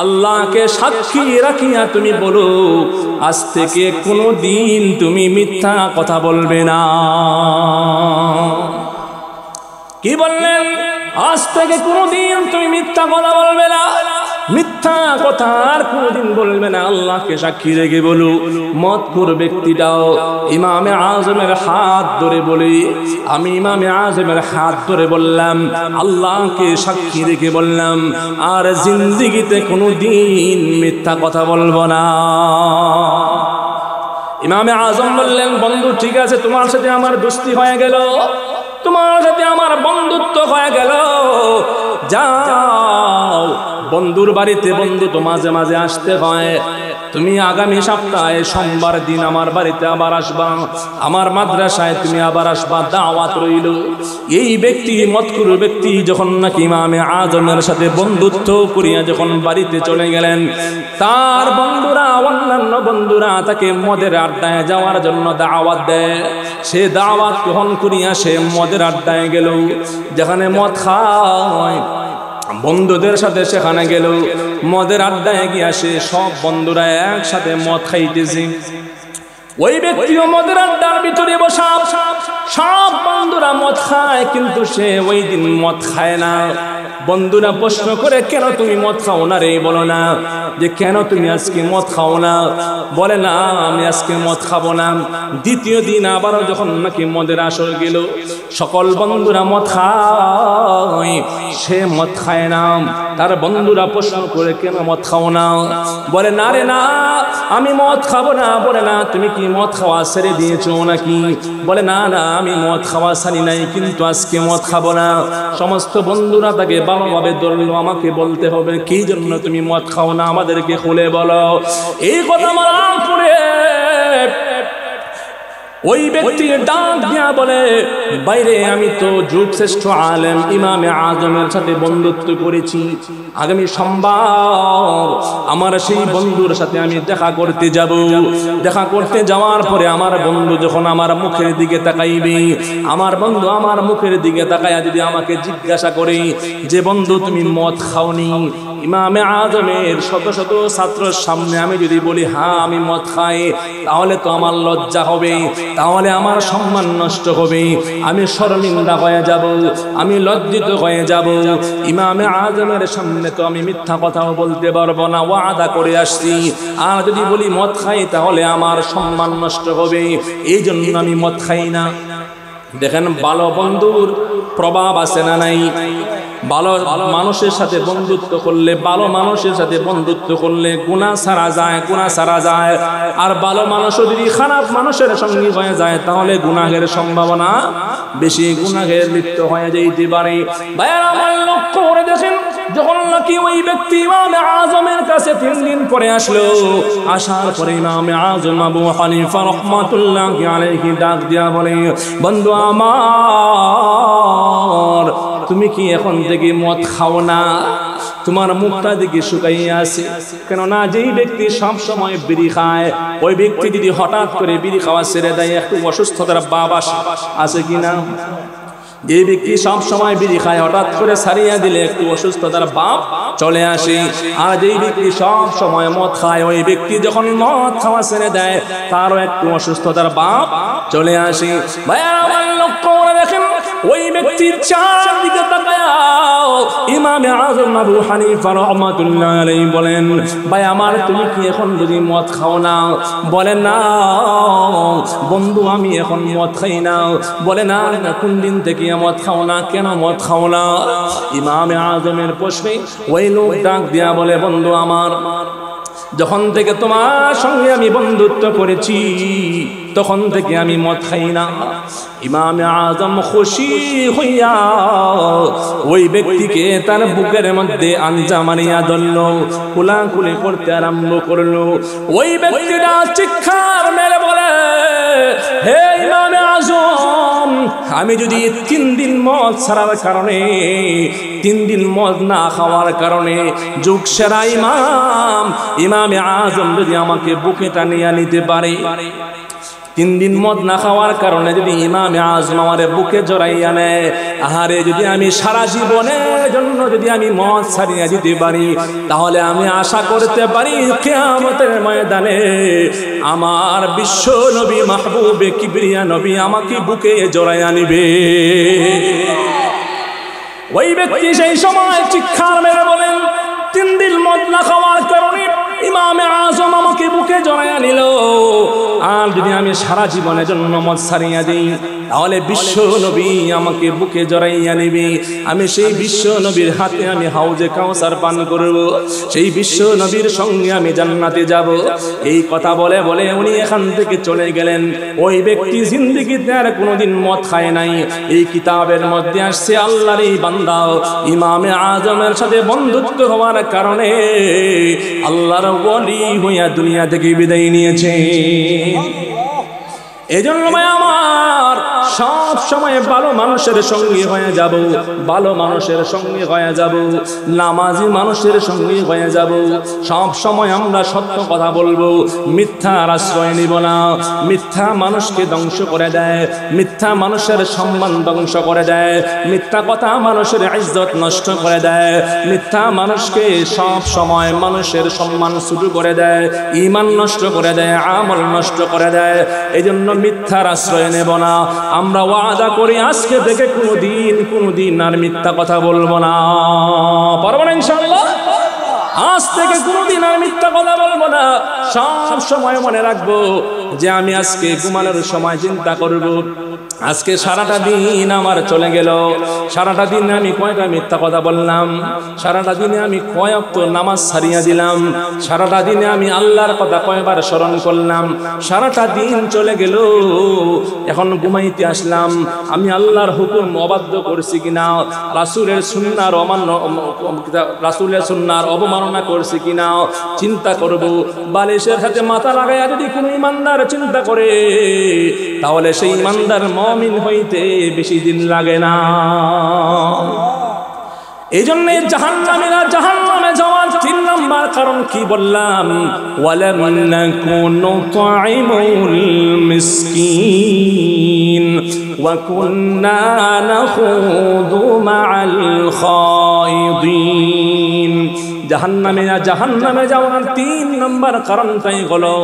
আল্লাহকে সাক্ষী রাখিয়া তুমি বলো, আজ থেকে কোনোদিন তুমি মিথ্যা কথা বলবে না। কি বললেন? আজ থেকে কোনোদিন তুমি মিথ্যা কথা বলবে না, মিথ্যা কথা আর কোনোদিন বলবে না। আল্লাহকে সাক্ষী রেখে বলো। মদখোর ব্যক্তিটাও ইমামে আজমের হাত ধরে বলি, আমি ইমামে আজমের হাত ধরে বললাম, আল্লাহকে সাক্ষী রেখে বললাম, আর জিন্দেগিতে কোনোদিন মিথ্যা কথা বলবো না। ইমামে আজম বললেন, বন্ধু ঠিক আছে, তোমার সাথে আমার দোস্তি হয়ে গেল, তোমার সাথে আমার বন্ধুত্ব হয়ে গেল, যাও বন্ধুর বাড়িতে। বন্ধু তো মাঝে মাঝে আসতে হয়, তুমি আগামী সপ্তাহে সোমবার দিন আমার বাড়িতে আবার আসবা, আমার মাদ্রাসায় তুমি আবার আসবা, দাওয়াত রইল। এই ব্যক্তি মদখোর ব্যক্তি যখন নাকি ইমামে আজমের সাথে বন্ধুত্ব করিয়া যখন বাড়িতে চলে গেলেন, তার বন্ধুরা, অন্যান্য বন্ধুরা তাকে মদের আড্ডায় যাওয়ার জন্য দাওয়াত দেয়। সে দাওয়াত গ্রহণ করিয়া সে মদের আড্ডায় গেল, যেখানে মদ খায় বন্ধুদের সাথে, সেখানে গেল। মদের আড্ডায় গিয়া সে সব বন্ধুরা একসাথে মদ খাইতেছে। ওই ব্যক্তিও মদের আড্ডার ভিতরে বসা, সব বন্ধুরা মদ খায়, কিন্তু সে ওই দিন মদ খায় না। বন্ধুরা প্রশ্ন করে, কেন তুমি মদ খাও না রে? বলো না যে কেন তুমি আজকে মদ খাও না? বলে না, আমি আজকে মদ খাবো না। দ্বিতীয় দিন আবারও যখন নাকি মদের আসর গেল, সকল বন্ধুরা মদ খায়, সে মদ খায় না। তার বন্ধুরা প্রশ্ন করে, কেন মদ খাও না? বলে না রে না, আমি মদ খাবো না। বলে না, তুমি কি মদ খাওয়া ছেড়ে দিয়েছো নাকি? বলে না না, আমি মদ খাওয়া ছাড়ি নাই, কিন্তু আজকে মদ খাবো না। সমস্ত বন্ধুরা তাকে ভালোভাবে ধরলো, আমাকে বলতে হবে কি জন্য তুমি মদ খাও না, আমাদেরকে খুলে বলো। এই কথা মারার পরে ওই ব্যক্তি ডাক দিয়া বলে, বাইরে আমি তো যুগ শ্রেষ্ঠ আলেম ইমামে আজমের সাথে বন্ধুত্ব করেছি, আগামী সোমবার আমার সেই বন্ধুর সাথে আমি দেখা করতে যাব। দেখা করতে যাওয়ার পরে আমার বন্ধু যখন আমার মুখের দিকে তাকাইবে, আমার বন্ধু আমার মুখের দিকে তাকাইয়া যদি আমাকে জিজ্ঞাসা করে যে বন্ধু তুমি মদ খাওনি, ইমামে আজমের শত শত ছাত্রের সামনে আমি যদি বলি হ্যাঁ আমি মদ খাই, তাহলে তো আমার লজ্জা হবে, তাহলে আমার সম্মান নষ্ট হবে, আমি শর্মিন্দা হয়ে যাব, আমি লজ্জিত হয়ে যাব। ইমামে আজমের সামনে তো আমি মিথ্যা কথাও বলতে পারবো না, ওয়াদা করে আসছি। আর যদি বলি মদ খাই তাহলে আমার সম্মান নষ্ট হবে, এই জন্য আমি মদ খাই না। দেখেন ভালো বন্ধুর প্রভাব আছে না নাই? ভালো মানুষের সাথে বন্ধুত্ব করলে, ভালো মানুষের সাথে বন্ধুত্ব করলে গুনাহ ছাড়া যায়, গুনাহ ছাড়া যায়। আর ভালো মানুষও যদি খারাপ মানুষের সঙ্গী হয়ে যায় তাহলে গুনাহের সম্ভাবনা বেশি, গুনাহের লিপ্ত হয়ে যাইতে পারে। ভাইরা আমার লক্ষ্য করে দেখেন, যখন নাকি ওই ব্যক্তি ইমামে আজমের কাছে 3 দিন পরে আসলো, আসার পরে ইমামে আজম আবু হানিফা রাহমাতুল্লাহি আলাইহি ডাক দিয়া বলে, বন্ধু আমার, তুমি কি এখন থেকে মদ খাও না? তোমার মুখটা দিকে শুকাইয়া আছে। কেননা যেই ব্যক্তি সব সময় বিড়ি খায়, ওই ব্যক্তি যদি হঠাৎ করে বিড়ি খাওয়া ছেড়ে দেয়, একটু অসুস্থতার ভাব আছে কিনা? যে ব্যক্তি সব সময় বিড়ি খায়, হঠাৎ করে ছাড়িয়ে দিলে একটু অসুস্থতার ভাব চলে আসে। আর যেই ব্যক্তি সব সময় মদ খায়, ওই ব্যক্তি যখন মদ খাওয়া ছেড়ে দেয় তারও একটু অসুস্থতার ভাব চলে আসে। ভাইয়া আমার লক্ষ্য করে দেখেন, ওই ব্যক্তির চারদিকে তাকায়া ইমামে আজম আবু হানিফা রাহমাতুল্লাহি আলাইহি বলেন, ভাই আমার, তুমি কি এখন যদি মদ খাও না? বলে না বন্ধু, আমি এখন মদ খাই না। বলে না, কোন দিন থেকে মদ খাও না? কেন মদ খাও না? ইমামে আজমের প্রশ্নে ওই লোক ডাক দিয়া বলে, বন্ধু আমার, যখন থেকে তোমার সঙ্গে আমি বন্ধুত্ব করেছি তখন থেকে আমি মদ খাই না। ইমামে আজম খুশি হইয়া ওই ব্যক্তিকে তার বুকের মধ্যে আঞ্জা মারিয়া ধরল, কুলাকুলি করতে আরম্ভ করলো। ওই ব্যক্তিটা চিৎকার মেরে বলে, হে ইমামে আজম, আমি যদি 3 দিন মদ ছাড়ার কারণে, 3 দিন মদ না খাওয়ার কারণে যুগ সেরা ইমামে আজম যদি আমাকে বুকে টানিয়া নিতে পারে, 3 দিন মদ না খাওয়ার কারণে যদি ইমামে আজম আমারে বুকে জড়াইয়া নেয়, আহারে যদি আমি সারা জীবনের জন্য যদি আমি মদ ছাড়িয়ে দিতে পারি, তাহলে আমি আশা করতে পারি কিয়ামতের ময়দানে আমার বিশ্ব নবী মাহবুবে কিবরিয়া নবী আমাকে বুকে জড়াইয়া নিবে। ওই ব্যক্তি সেই সময় চিৎকার মেরে বলেন, 3 দিন মদ না খাওয়ার কারণে ইমামে আজম আমাকে বুকে জড়াইয়া নিল, আর যদি আমি সারা জীবনের জন্য মদ ছাড়িয়া দিই তাহলে বিশ্ব নবী আমাকে বুকে জড়াইয়া নেবে, আমি সেই বিশ্ব নবীর হাতে আমি হাউজে কাউসার পান করব, সেই বিশ্ব নবীর সঙ্গে আমি জান্নাতে যাব। এই কথা বলে বলে উনি এখান থেকে চলে গেলেন। ওই ব্যক্তি জিন্দেগিতে আর কোনোদিন মদ খায় নাই। এই কিতাবের মধ্যে আসছে আল্লাহর এই বান্দা ইমামে আজমের সাথে বন্ধুত্ব হওয়ার কারণে আল্লাহর ওলি হইয়া দুনিয়া থেকে বিদায় নিয়েছে। এজন্য ভাই আমার সব সময় ভালো মানুষের সঙ্গে হয়ে যাব, ভালো মানুষের সঙ্গে হয়ে যাব, নামাজি মানুষের সঙ্গে হয়ে যাব। সব সময় আমরা সত্য কথা বলবো, মিথ্যার আশ্রয় নিব না। মিথ্যা মানুষকে ধ্বংস করে দেয়, মিথ্যা মানুষের সম্মান ধ্বংস করে দেয়, মিথ্যা কথা মানুষের ইজ্জত নষ্ট করে দেয়, মিথ্যা মানুষকে সব সময় মানুষের সম্মান শুরু করে দেয়, ঈমান নষ্ট করে দেয়, আমল নষ্ট করে দেয়। এজন্য মিথ্যার আশ্রয় নেব না। আমরা ওয়াদা করি আজকে থেকে কোনোদিন আর মিথ্যা কথা বলবো না। পারবো না ইনশাআল্লাহ? আজ থেকে কোনোদিন আর মিথ্যা কথা বলবো না। সব সময় মনে রাখবো যে আমি আজকে ঘুমানোর সময় চিন্তা করব, আজকে সারাটা দিন আমার চলে গেল, সারাটা দিন আমি কয়টা মিথ্যা কথা বললাম, সারাটা দিনে আমি কয় ওয়াক্ত নামাজ ছাড়িয়া দিলাম, সারাটা দিনে আমি আল্লাহর কথা কয়বার স্মরণ করলাম, সারাটা দিন চলে গেল, এখন ঘুমাইতে আসলাম, আমি আল্লাহর হুকুম অবাধ্য করছি কিনা, রাসূলের সুন্নাহর অবমাননা করছি কিনা চিন্তা করব। বালিশের সাথে মাথা লাগাইয়া যদি কোনো ইমানদার চিন্তা করে তাহলে সেই ইমানদার মুমিন হইতে বেশি দিন লাগে না। এই জন্য জাহান্নামীরা জাহান্নামে যাওয়ার 3 নম্বর কারণ কি বললাম? ওয়ালাম নাকুনু তু'ইমুল মিসকিন ওয়া কুন্না নাখুদু মা'আল খায়িদিন। জাহান্নামে যাওয়ার 3 নম্বর কারণটাই হলো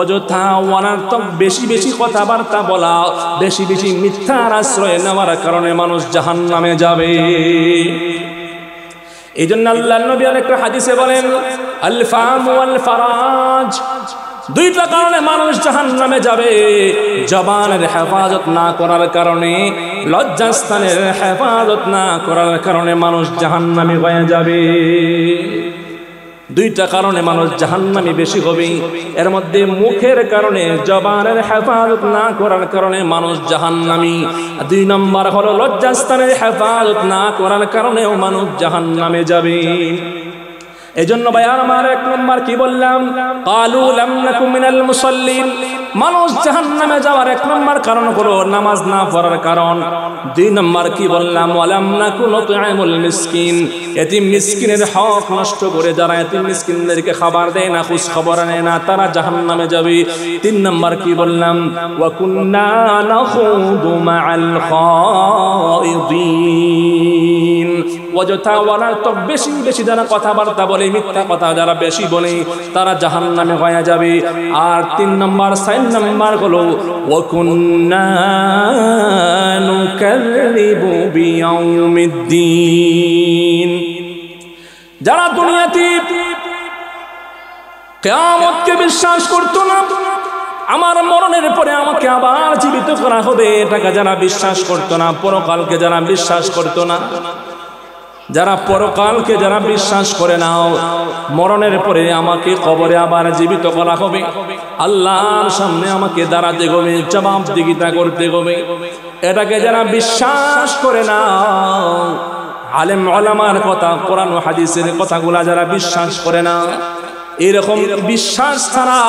অযথা অনর্থক বেশি বেশি কথাবার্তা বলা, বেশি বেশি মিথ্যার আশ্রয় নেওয়ার কারণে মানুষ জাহান্নামে যাবে। এই জন্য আল্লাহর নবী আরেকটা হাদিসে বলেন, আল ফাম ওয়াল ফারাজ, 2টা কারণে মানুষ জাহান্নামে যাবে। জবানের হেফাজত না করার কারণে, লজ্জাস্থানের হেফাজত না করার কারণে মানুষ জাহান্নামে হয়ে যাবে। 2টা কারণে মানুষ জাহান্নামী বেশি হবে। এর মধ্যে মুখের কারণে, জবানের হেফাজত না করার কারণে মানুষ জাহান্নামী। 2 নম্বর হলো লজ্জাস্থানের হেফাজত না করার কারণেও মানুষ জাহান্নামে যাবে। এজন্য ভাইয়ার আমার 1 নম্বর কি বললাম? ক্বালু লাম নাকু মিনাল মুসাল্লিন। মানুষ জাহান্নামে যাওয়ার 1 নম্বর কারণ হলো নামাজ না পড়ার কারণ। 2 নম্বর কি বললাম? ওয়ালাম নাকু নুত'ইমুল মিসকিন। এতিম মিসকিনের হক নষ্ট করে যারা এতিম মিসকিনদেরকে খাবার দেয় না, খোঁজ খবর নেয় না, তারা জাহান্নামে যাবে। 3 নম্বর কি বললাম? ওয়া কুন্না নাখুদু মা'আল খায়িদিন। অযথা অনর্থক বেশি বেশি যারা কথাবার্তা বলে, মিথ্যা কথা যারা বেশি বলে, তারা জাহান্নামে হয়ে যাবে। আর 3 নম্বর 4 নম্বর হলো ওয়া কুন্না নুকাযযিবু বিয়াউমিদ্দিন। যারা দুনিয়াতে কিয়ামতকে বিশ্বাস করতো না, আমার মরণের পরে আমাকে আবার জীবিত করা হবে, এটাকে যারা বিশ্বাস করতো না, পরকালকে যারা বিশ্বাস করতো না, যারা পরকালকে যারা বিশ্বাস করে নাও, মরণের পরে আমাকে কবরে আবার জীবিত করা হবে, আল্লাহর সামনে আমাকে দাঁড়াতে হবে, জবাবদিহিতা করতে হবে, এটাকে যারা বিশ্বাস করে নাও, আলেম ওলামার কথা, কোরআন ও হাদিসের কথাগুলা যারা বিশ্বাস করে না, এরকম বিশ্বাস ছাড়া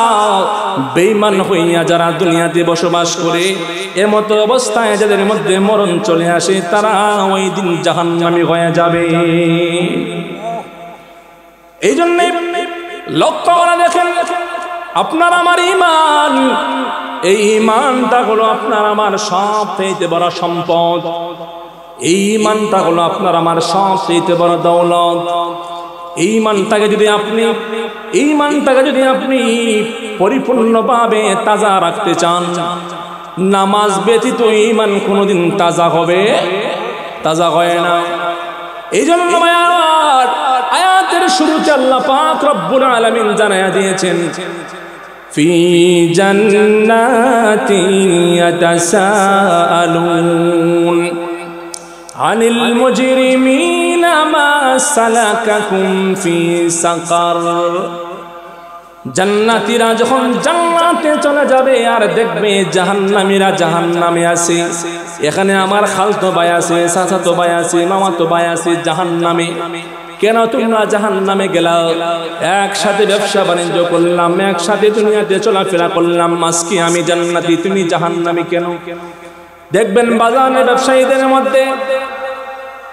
বেঈমান হইয়া যারা দুনিয়াতে বসবাস করে, এমত অবস্থায় যাদের মধ্যে মরণ চলে আসে, তারা ওই দিন জাহান্নামী হয়ে যাবে। এই জন্য লক্ষ্য করে দেখেন, আপনার আমার ঈমান, এই ঈমানটা হলো আপনার আমার সবচেয়ে বড় সম্পদ। এই ঈমানটা হলো আপনার আমার সবচেয়ে বড় দৌলত। ঈমানটাকে যদি আপনি পরিপূর্ণভাবে তাজা রাখতে চান, নামাজ ব্যতীত ঈমান কোনোদিন তাজা হয় না। এই জন্য আয়াতের শুরুতে আল্লাহ পাক রব্বুল আলামিন জানায়া দিয়েছেন ফি জান্নাতিন ইয়াতাসাআলুন আনিল মুজরিমিনা মা সালাকাকুম ফি সাকার। জান্নাতীরা যখন জান্নাতে চলে যাবে আর দেখবে জাহান্নামীরা জাহান্নামে আছে, এখানে আমার খালতো ভাই আছে, চাচাতো ভাই আছে, মামাতো ভাই আছে জাহান্নামে, কেন তোমরা জাহান্নামে গেলা? একসাথে ব্যবসা বাণিজ্য করলাম, একসাথে দুনিয়াতে চলাফেরা করলাম, আজকে আমি জান্নাতি তুমি জাহান্নামে কেন? দেখবেন বাজারে ব্যবসায়ীদের মধ্যে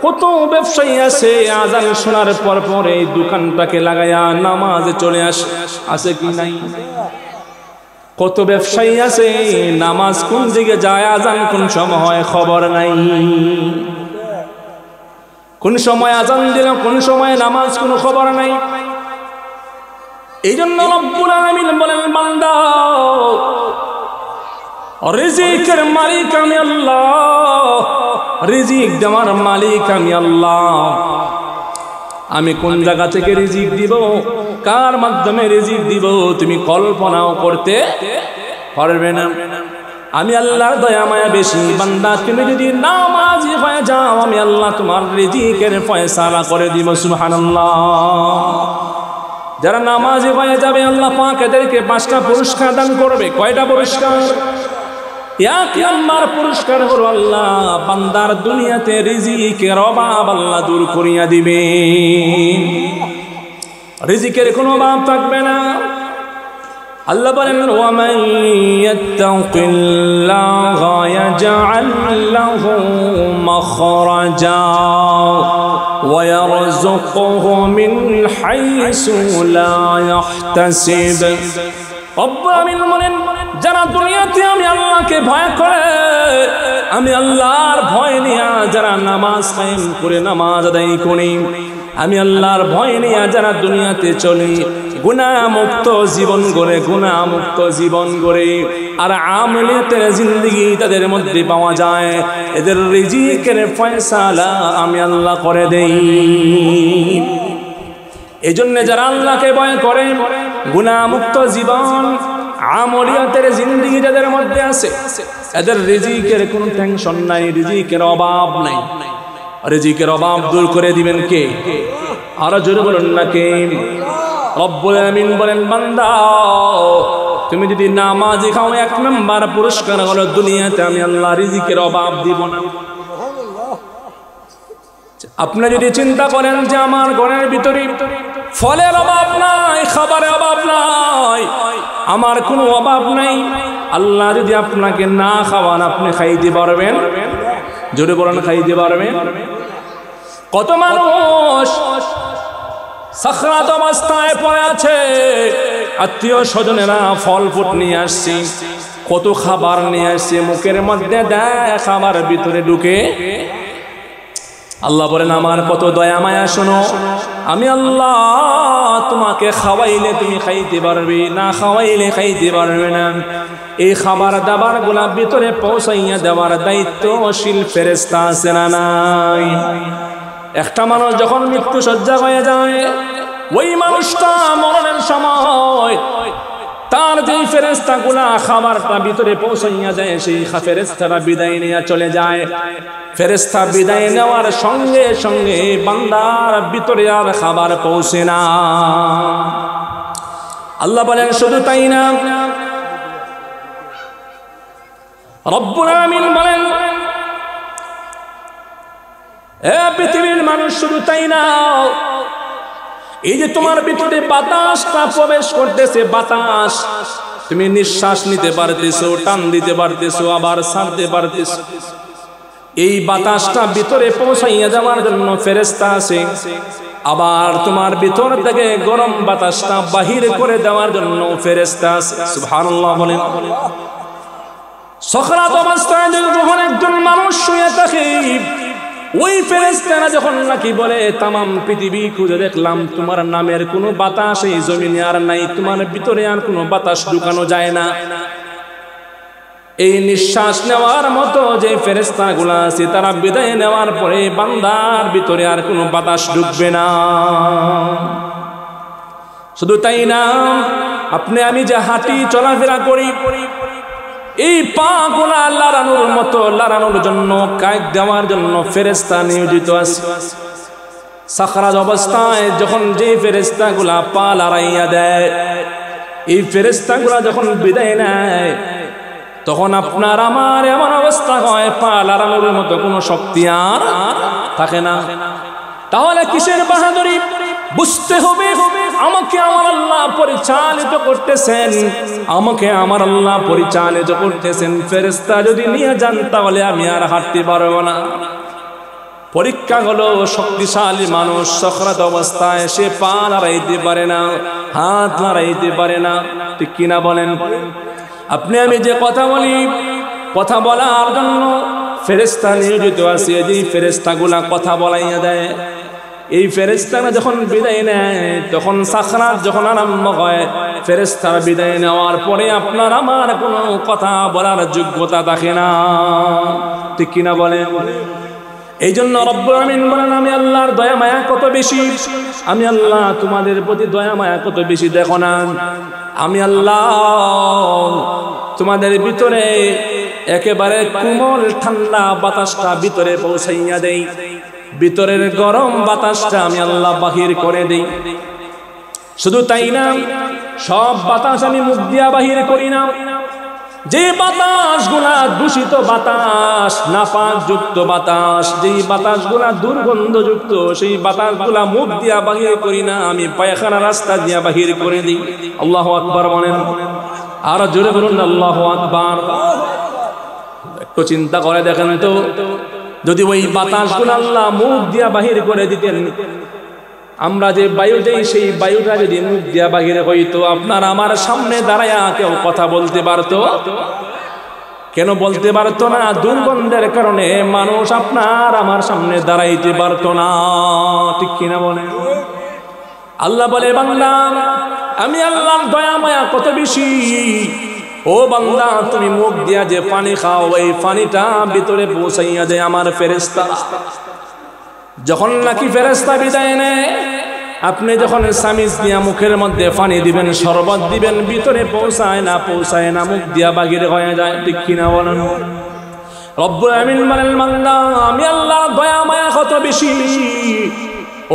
কত ব্যবসায়ী আছে আজান শোনার পর পর এই দোকানটাকে লাগায়া নামাজে চলে আসে কি নাই? কত ব্যবসায়ী আছে নামাজ কোন দিকে যায়, আজান কোন সময় হয় খবর নাই, কোন সময় আজান দিল কোন সময় নামাজ কোন খবর নাই। এই জন্য রব্বুল আলামিন বলেন বান্দা রিজিকের মালিক আমি আল্লাহ, রিজিক দেওয়ার মালিক আমি আল্লাহ। আমি কোন জায়গা থেকে রিজিক দিব, কার মাধ্যমে রিজিক দিব তুমি কল্পনাও করতে পারবে না। আমি আল্লাহর দয়া মায়া বেশি। বান্দা তুমি যদি নামাজি হয়ে যাও আমি আল্লাহ তোমার রিজিকের ফয়সালা করে দিব। সুবহানাল্লাহ। যারা নামাজি হয়ে যাবে আল্লাহ পাক এদেরকে 5টা পুরস্কার দান করবে। কয়টা পুরস্কার? এক নাম্বার পুরস্কার হলো আল্লাহ বান্দার দুনিয়াতে রিজিকের অভাব আল্লাহ দূর করিয়া দিবে, রিজিকের কোনো অভাব থাকবে না। আল্লাহ বলেন ওয়ামান ইয়াত্তাকিল্লাহা ইয়াজআল লাহু মাখরাজা ওয়া ইয়ারযুকুহু মিন হাইসু লা ইয়াহতাসিব। রব্বুল আমিন বলেন যারা দুনিয়াতে আমি আল্লাহকে ভয় করে, আমি আল্লাহর ভয় নিয়ে যারা নামাজ কায়েম করে নামাজ আদায় করি, আমি আল্লাহর ভয় নিয়ে যারা দুনিয়াতে চলি, গুনাহমুক্ত জীবন গড়ে, গুনাহমুক্ত জীবন গড়ে আর আমলিয়াতের জিন্দেগি তাদের মধ্যে পাওয়া যায়, এদের রিজিকের ফয়সালা আমি আল্লাহ করে দেই। এই জন্য যারা আল্লাহকে ভয় করে, গুনাহমুক্ত জীবন আমলিয়াতের জিন্দেগি যাদের মধ্যে আছে, এদের রিজিকের কোনো টেনশন নাই, রিজিকের অভাব নাই। রিজিকের অভাব দূর করে দিবেন কে? আরো জোরে বলুন না কে? রব্বুল আমিন বলেন বান্দা তুমি যদি নামাজি খাও 1 নাম্বার পুরস্কার হলো দুনিয়াতে আমি আল্লাহ রিজিকের অভাব দিব না। আপনি যদি চিন্তা করেন যে আমার ঘরের ভিতরে ফলের অভাব নাই, খাবারের অভাব নাই, আমার কোনো অভাব নাই, আল্লাহ যদি আপনাকে না খাওয়ান আপনি খাইতে পারবেন? জোরে বলেন খাইতে পারবেন? কত মানুষ সাখরাত অবস্থায় পড়ে আছে, আত্মীয় স্বজনেরা ফল ফুট নিয়ে আসছে, কত খাবার নিয়ে আসছে, মুখের মধ্যে দেয়, খাবার ভিতরে ঢুকে আল্লাহ বলেন আমার কত দয়া মায়া শোনো, আমি আল্লাহ তোমাকে খাওয়াইলে তুমি খাইতে পারবে, না খাওয়াইলে খাইতে পারবে না। এই খাবার দাবার গুলা ভিতরে পৌঁছাইয়া দেওয়ার দায়িত্বশীল ফেরেশতা আছে না নাই? একটা মানুষ যখন মৃত্যু সজ্জা হয়ে যায়, ওই মানুষটা মরণের সময় তার যেই ফেরেশতা গুলা খাবারটা ভিতরে পৌঁছাইয়া যায়, সেই ফেরেশতারা বিদায় নিয়ে চলে যায়। ফেরেশতা বিদায় নেওয়ার সঙ্গে সঙ্গে বান্দার ভিতরে আর খাবার পৌঁছে না। আল্লাহ বলেন শুধু তাই না, রব্বুল আমিন বলেন এ পৃথিবীর মানুষ শুধু তাই না, এই যে তোমার ভিতরে বাতাসটা প্রবেশ করতেছে, বাতাস তুমি নিঃশ্বাস নিতে পারতেছো, টান দিতে পারতেছো, আবার ছাড়তে পারতেছো, এই বাতাসটা ভিতরে পৌঁছাইয়া যাওয়ার জন্য ফেরেশতা আছে, আবার তোমার ভিতর থেকে গরম বাতাসটা বাহির করে দেওয়ার জন্য ফেরেশতা আছে। সুবহানাল্লাহ বলেন। সাকরাত অবস্থায় যখন একজন মানুষ শুয়ে থাকে, ওই ফেরেশতারা যখন নাকি বলে তামাম পৃথিবী খুঁজে দেখলাম তোমার নামের কোনো বাতাস এই জমিনে আর নাই, তোমার ভিতরে আর কোনো বাতাস ঢুকানো যায় না, এই নিঃশ্বাস নেওয়ার মতো যে ফেরেশতাগুলো আছে তারা বিদায় নেওয়ার পরে বান্দার ভিতরে আর কোনো বাতাস ঢুকবে না। শুধু তাই না, আপনি আমি যে হাঁটি চলাফেরা করি, এই পা গুলা লড়ানোর মতো লড়ানোর জন্য, কায়েদ দেওয়ার জন্য ফেরেশতা নিয়োজিত আছে। সাখরাত অবস্থায় যখন যে ফেরেশতাগুলা পা লড়াইয়া দেয়, এই ফেরেশতাগুলা যখন বিদায় নেয়, তখন আপনার আমার এমন অবস্থা হয় পা লড়ানোর মতো কোনো শক্তি আর থাকে না। তাহলে কিসের বাহাদুরি? বুঝতে হবে আমাকে আমার আল্লাহ পরিচালিত করতেছেন, আমাকে আমার আল্লাহ পরিচালিত করতেছেন। ফেরেশতা যদি নিয়ে যান তাহলে আমি আর হাঁটতে পারবো না। পরীক্ষা হলো শক্তিশালী মানুষ সাখরাত অবস্থায় সে পা লড়াইতে পারে না, হাত লড়াইতে পারে না, ঠিক কিনা বলেন? আপনি আমি যে কথা বলি, কথা বলার জন্য ফেরেশতা নিয়োজিত আছে। যে ফেরেশতাগুলা কথা বলাইয়া দেয়, এই ফেরেশতারা যখন বিদায় নেয়, তখন সাখরাত যখন আরম্ভ হয়, ফেরেশতার বিদায় নেওয়ার পরে আপনার আমার কোনো কথা বলার যোগ্যতা থাকে না, ঠিক কিনা বলেন? এই জন্য রব্বুল আমিন বলেন, আমি আল্লাহর দয়া মায়া কত বেশি, আমি আল্লাহ তোমাদের প্রতি দয়া মায়া কত বেশি দেখো না। আমি আল্লাহ তোমাদের ভিতরে একেবারে কোমল ঠান্ডা বাতাসটা ভিতরে পৌঁছাইয়া দেই, ভিতরের গরম বাতাসটা আমি আল্লাহ বাহির করে দেই। শুধু তাই না, সব বাতাস আমি মুখ দিয়া বাহির করি না। যে বাতাসগুলা দূষিত বাতাস, নাপাকযুক্ত বাতাস, যেই বাতাসগুলা দুর্গন্ধযুক্ত, সেই বাতাসগুলা মুখ দিয়া বাহির করি না, আমি পায়খানা রাস্তা দিয়া বাহির করে দিই। আল্লাহু আকবার বলেন, আর জোরে বলুন আল্লাহু আকবার। একটু চিন্তা করে দেখেন তো, যদি ওই বাতাসগুলো আল্লাহ মুখ দিয়া বাহির করে দিতেন, আমরা যে বায়ু দেই সেই বায়ুটা যদি মুখ দিয়া বাহির হইতো, আপনার আমার সামনে দাঁড়ায়া কেউ কথা বলতে পারতো? কেন বলতে পারতো না? দুর্গন্ধের কারণে মানুষ আপনার আমার সামনে দাঁড়াইতে পারতো না, ঠিক কিনা বলে? আল্লাহ বলে, বান্দা আমি আল্লাহর দয়া মায়া কত বেশি, ও বান্দা তুমি মুখ দিয়া যে পানি খাও, এই পানিটা ভিতরে পৌঁছাইয়া দেয় আমার ফেরেশতা। যখন নাকি ফেরেশতা বিদায় নেয়, আপনি যখন সামিজ দিয়া মুখের মধ্যে পানি দিবেন, শরবত দিবেন, ভিতরে পৌঁছায় না, মুখ দিয়া বাহির হয়ে যায়, ঠিক কিনা বলেন? রব্বুল আমিন বলেন, বান্দা আমি আল্লাহ দয়া মায়া কত বেশি,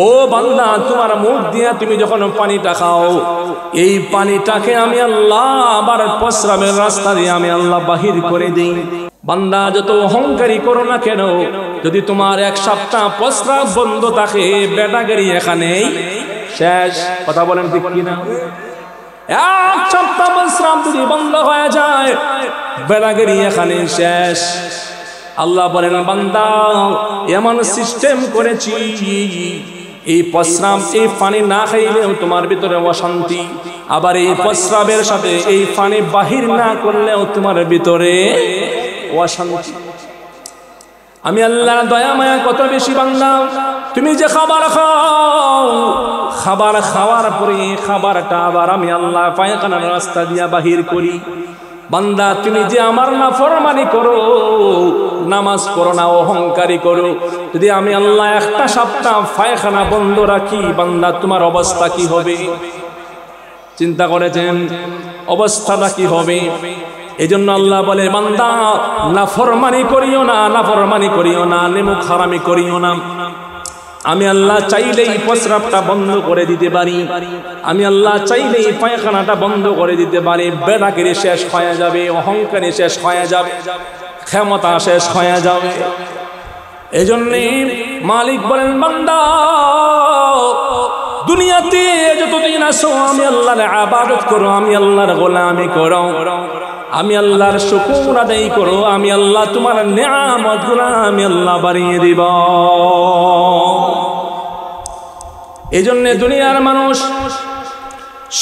ও বান্দা তোমার মুখ দিয়া তুমি যখন পানিটা খাও, এই পানিটাকে আমি আল্লাহ আবার প্রস্রাবের রাস্তা দিয়ে আমি আল্লাহ বাহির করে দিই। বান্দা যত অহংকারী করো না কেন, যদি তোমার এক সপ্তাহ প্রস্রাব বন্ধ থাকে, বেটাগেরি এখানেই শেষ। কথা বলেন ঠিক কিনা? এক সপ্তাহ প্রস্রাব যদি বন্ধ হয়ে যায়, বেটাগেরি এখানে শেষ। আল্লাহ বলেন, বান্দা এমন সিস্টেম করেছি, এই প্রস্রাব এই পানি না খাইলেও তোমার ভিতরে অশান্তি, আবার এই প্রস্রাবের সাথে এই পানি বাহির না করলেও তোমার ভিতরে অশান্তি। আমি আল্লাহ দয়া মায়া কত বেশি, বান্দা তুমি যে খাবার খাও, খাবার খাওয়ার পরে খাবারটা আবার আমি আল্লাহ পায়খানার রাস্তা দিয়া বাহির করি। বান্দা তুমি যে আমার নাফরমানি করো, নামাজ পড়ো না, অহংকারী করো, যদি আমি আল্লাহ একটা সপ্তাহ পায়খানা বন্ধ রাখি, বান্দা তোমার অবস্থা কি হবে? চিন্তা করেছেন অবস্থাটা কি হবে? এই জন্য আল্লাহ বলে, বান্দা নাফরমানি করিও না, নাফরমানি করিও না, নেমুখ হারামি করিও না। আমি আল্লাহ চাইলেই প্রস্রাবটা বন্ধ করে দিতে পারি, আমি আল্লাহ চাইলেই পায়খানাটা বন্ধ করে দিতে পারি। বেড়াগিরি শেষ হয়ে যাবে, অহংকারী শেষ হয়ে যাবে, ক্ষমতা শেষ হয়ে যাবে। এই জন্যে মালিক বলেন, বান্দা দুনিয়াতে যতদিন আসো আমি আল্লাহর ইবাদত করো, আমি আল্লাহর গোলামি করো, আমি আল্লাহর শুকর আদায় করো, আমি আল্লাহ তোমার নিয়ামতগুলো আমি আল্লাহ বাড়িয়ে দিব। এই জন্য দুনিয়ার মানুষ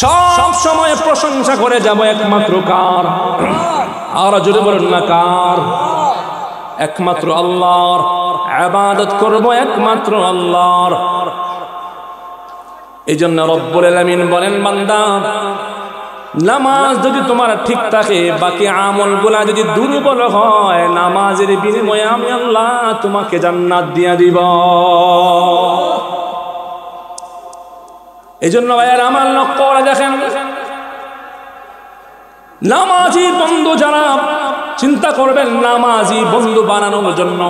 সব সময় প্রশংসা করে যাব একমাত্র কার? আর জোরে বলুন না কার? একমাত্র আল্লাহর। ইবাদত করব একমাত্র আল্লাহর। এই জন্য রব্বুল আলামিন বলেন, বান্দা নামাজ যদি তোমার ঠিক থাকে, বাকি আমলগুলা যদি দুর্বল হয়, নামাজের বিনিময়ে আমি আল্লাহ তোমাকে জান্নাত দিয়া দিব। এই জন্য ভাইয়ার আমার লক্ষ্য করে দেখেন, নামাজি বন্ধু যারা চিন্তা করবেন নামাজি বন্ধু বানানোর জন্য,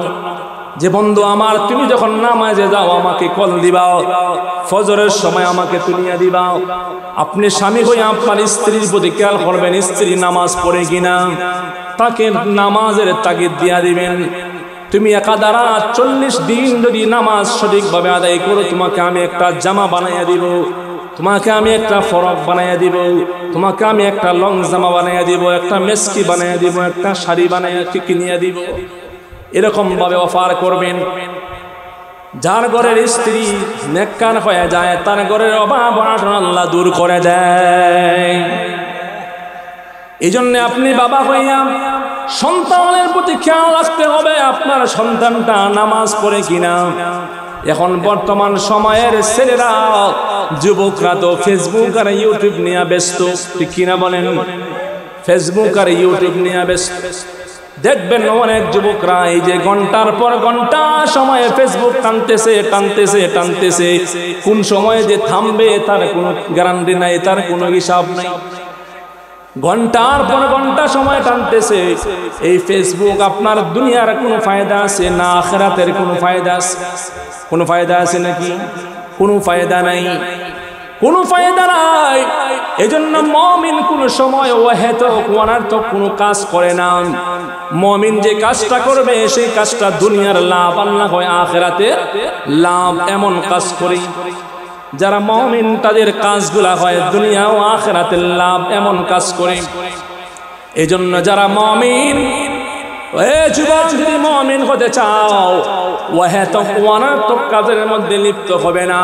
যে বন্ধু আমার তুমি যখন নামাজে যাও আমাকে কল দিবাও, ফজরের সময় আমাকে তুলিয়া দিবাও। আপনি স্বামী হয়ে আপনার স্ত্রীর প্রতি খেয়াল করবেন, স্ত্রী নামাজ পড়ে কিনা, তাকে নামাজের তাগিদ দিয়া দিবেন। তুমি একাধারা 40 দিন যদি নামাজ সঠিকভাবে আদায় করো, তোমাকে আমি একটা জামা বানাইয়া দিব, তোমাকে আমি একটা ফরক বানাইয়া দিব, তোমাকে আমি একটা লং জামা বানাইয়া দিব, একটা মেসকি বানাইয়া দিব, একটা শাড়ি বানাইয়া কিনিয়া দিব। এরকম ভাবে অফার করবেন। যার ঘরের স্ত্রী নেককার হয়ে যায়, তার ঘরের অভাব অনটন আল্লাহ দূর করে দেয়। এই জন্য আপনি বাবা হইয়া সন্তানের প্রতি খেয়াল রাখতে হবে, আপনার সন্তানটা নামাজ পড়ে কিনা। এখন বর্তমান সময়ের ছেলেরা, যুবকরা তো ফেসবুক আর ইউটিউব নিয়ে ব্যস্ত, ঠিক কিনা বলেন? ফেসবুক আর ইউটিউব নিয়ে ব্যস্ত। দেখবেন অনেক যুবকরা এই যে ঘন্টার পর ঘন্টা সময়ে ফেসবুক টানতেছে, কোন সময়ে যে থামবে তার কোনো গ্যারান্টি নাই, তার কোনো হিসাব নাই। ঘন্টার পর ঘন্টা সময় টানতেছে এই ফেসবুক। আপনার দুনিয়ার কোনো ফায়দা আছে না আখিরাতের কোনো ফায়দা আছে? কোনো ফায়দা আছে নাকি? কোনো ফায়দা নাই, কোনো ফায়দা নাই। এজন্য মুমিন কোন সময় অহেতুক অনর্থক কোনো কাজ করে না। মুমিন যে কাজটা করবে সেই কাজটা দুনিয়ার লাভ আল্লাহ হয় আখিরাতের লাভ, এমন কাজ করে যারা মুমিন তাদের কাজগুলা হয় দুনিয়া ও আখিরাতের লাভ, এমন কাজ করে। এজন্য যারা মুমিন, যুবক যদি মুমিন হতে চাও, অহেতুক অনর্থক কাজের মধ্যে লিপ্ত হবে না।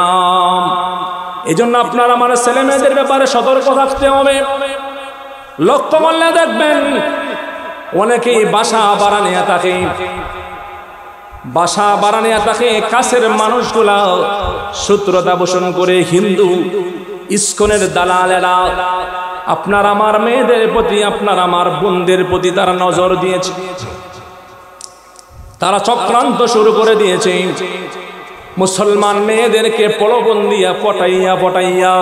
এজন্য আপনার আমার ছেলে মেয়েদের ব্যাপারে সতর্ক থাকতে হবে। লক্ষ্য করলে দেখবেন অনেকেই বাসা বাড়ানিয়া থাকে, কাছের মানুষগুলা শত্রুতা পোষণ করে। হিন্দু ইস্কনের দালালেরা আপনার আমার মেয়েদের প্রতি, আপনার আমার বোনদের প্রতি তারা নজর দিয়েছে, তারা চক্রান্ত শুরু করে দিয়েছে। মুসলমান মেয়েদেরকে প্রলোভন দিয়া পটাইয়া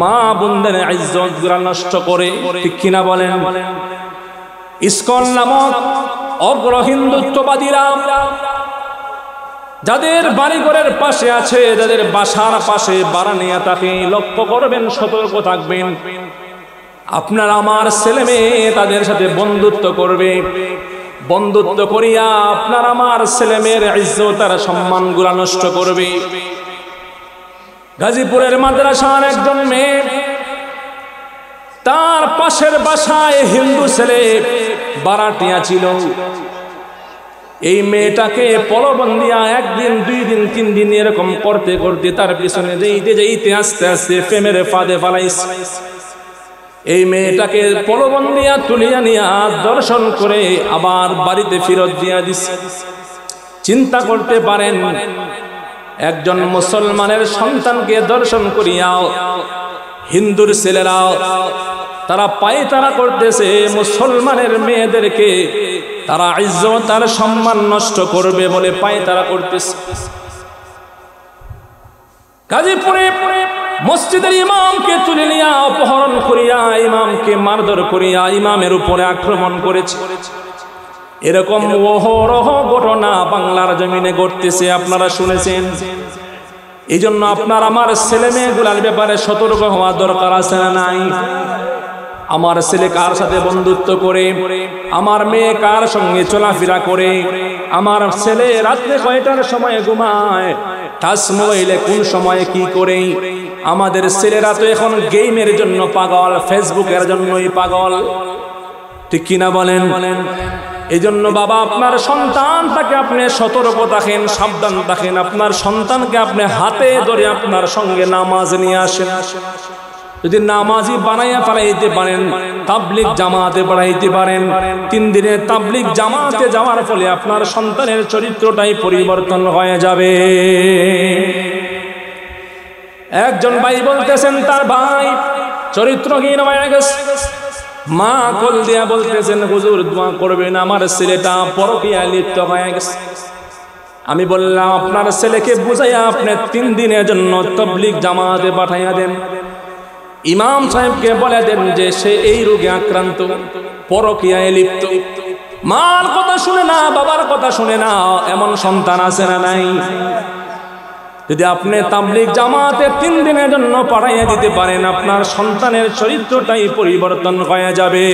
মা বোনদের ইজ্জত গুলা নষ্ট করে, ঠিক কিনা বলেন? ইস্কন নামক অগ্র হিন্দুত্ববাদীরা যাদের বাড়িঘরের পাশে আছে, যাদের বাসার পাশে বাড়ানিয়া থাকে, লক্ষ্য করবেন, সতর্ক থাকবেন। আপনার আমার ছেলে মেয়ে তাদের সাথে বন্ধুত্ব করবে, বন্ধুত্ব করিয়া আপনার আমার ছেলে মেয়ের ইজ্জত আর সম্মান গুলা নষ্ট করবে। গাজীপুরের মাদ্রাসার একজন মেয়ে, তার পাশের বাসায় হিন্দু ছেলে বারাটিয়া ছিল। এই মেয়েটাকে প্রলোভন দিয়া 1 দিন 2 দিন 3 দিন এরকম করতে করতে তার পিছনে যেতে আস্তে আস্তে প্রেমের ফাঁদে ফালাইছে। এই মেয়েটাকে প্রলোভন দিয়া তুলিয়া নিয়া দর্শন করে আবার বাড়িতে ফেরত দিয়া দিছে। চিন্তা করতে পারেন, একজন মুসলমানের সন্তানকে দর্শন করিয়া হিন্দুর ছেলেরা তারা পায়তারা করতেছে মুসলমানের মেয়েদেরকে, তারা ইজ্জত আর সম্মান নষ্ট করবে বলে পায়তারা করতেছে। গাজীপুরে মসজিদের ইমামকে তুলে নিয়ে অপহরণ করিয়া, ইমামকে মারধর করিয়া ইমামের উপরে আক্রমণ করেছে। এরকম অহরহ ঘটনা বাংলার জমিনে ঘটতেছে, আপনারা শুনেছেন। এই জন্য আপনার আমার ছেলে মেয়েগুলার ব্যাপারে সতর্ক হওয়া দরকার আছে না নাই? আমার ছেলে কার সাথে বন্ধুত্ব করে, আমার মেয়ে কার সঙ্গে চলাফেরা করে, আমার ছেলে রাত্রে কয়টার সময় ঘুমায়, টাচ মোবাইলে কোন সময়ে কি করে। আমাদের ছেলেরা তো এখন গেমের জন্য পাগল, ফেসবুকের জন্যই পাগল, ঠিক কিনা বলেন? এই জন্য বাবা আপনার সন্তানটাকে আপনি সতর্ক থাকেন, সাবধান থাকেন। আপনার সন্তানকে আপনি হাতে ধরে আপনার সঙ্গে নামাজ নিয়ে আসেন। যদি নামাজি বানাইয়া ফেলাইতে পারেন, তাবলিগ জামাতে পড়াইতে পারেন, 3 দিনের তাবলিগ জামাতে যাওয়ার ফলে আপনার সন্তানের চরিত্রটাই পরিবর্তন হয়ে যাবে। একজন ভাই বলতেছেন তার ভাই চরিত্রহীন হয়ে গেছে। মা কল দিয়া বলতেছেন হুজুর দোয়া করবেন, আমার ছেলেটা পরকীয়ায় লিপ্ত হয়ে গেছে। আমি বললাম আপনার ছেলেকে বুঝাইয়া আপনি 3 দিনের জন্য তাবলীগ জামাতে পাঠাইয়া দেন, ইমাম সাহেবকে বলে দেন যে সে এই রোগে আক্রান্ত, পরকীয়ায় লিপ্ত। মার কথা শুনে না, বাবার কথা শুনে না, এমন সন্তান আছে না নাই? যদি আপনি তাবলীগ জামাতে 3 দিনের জন্য পাঠাইয়া দিতে পারেন, আপনার সন্তানের চরিত্রটাই পরিবর্তন হয়ে যাবে।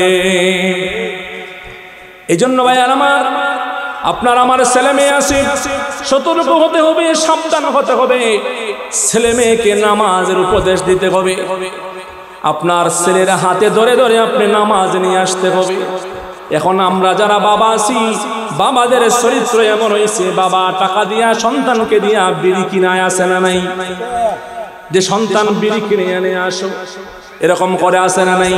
এই জন্য ভাই আমার, আপনার আমার ছেলে মেয়ে আছে, সতর্ক হতে হবে, সাবধান হতে হবে। ছেলে মেয়েকে নামাজের উপদেশ দিতে হবে। আপনার ছেলেরা হাতে ধরে ধরে আপনি নামাজ নিয়ে আসতে হবে। এখন আমরা যারা বাবা আছি, বাবাদের চরিত্র এমন হয়েছে, বাবা টাকা দিয়া সন্তানকে দিয়া বিড়ি কিনায় আসে না নাই? যে সন্তান বিড়ি কিনে এনে আসো, এরকম করে আসে না নাই?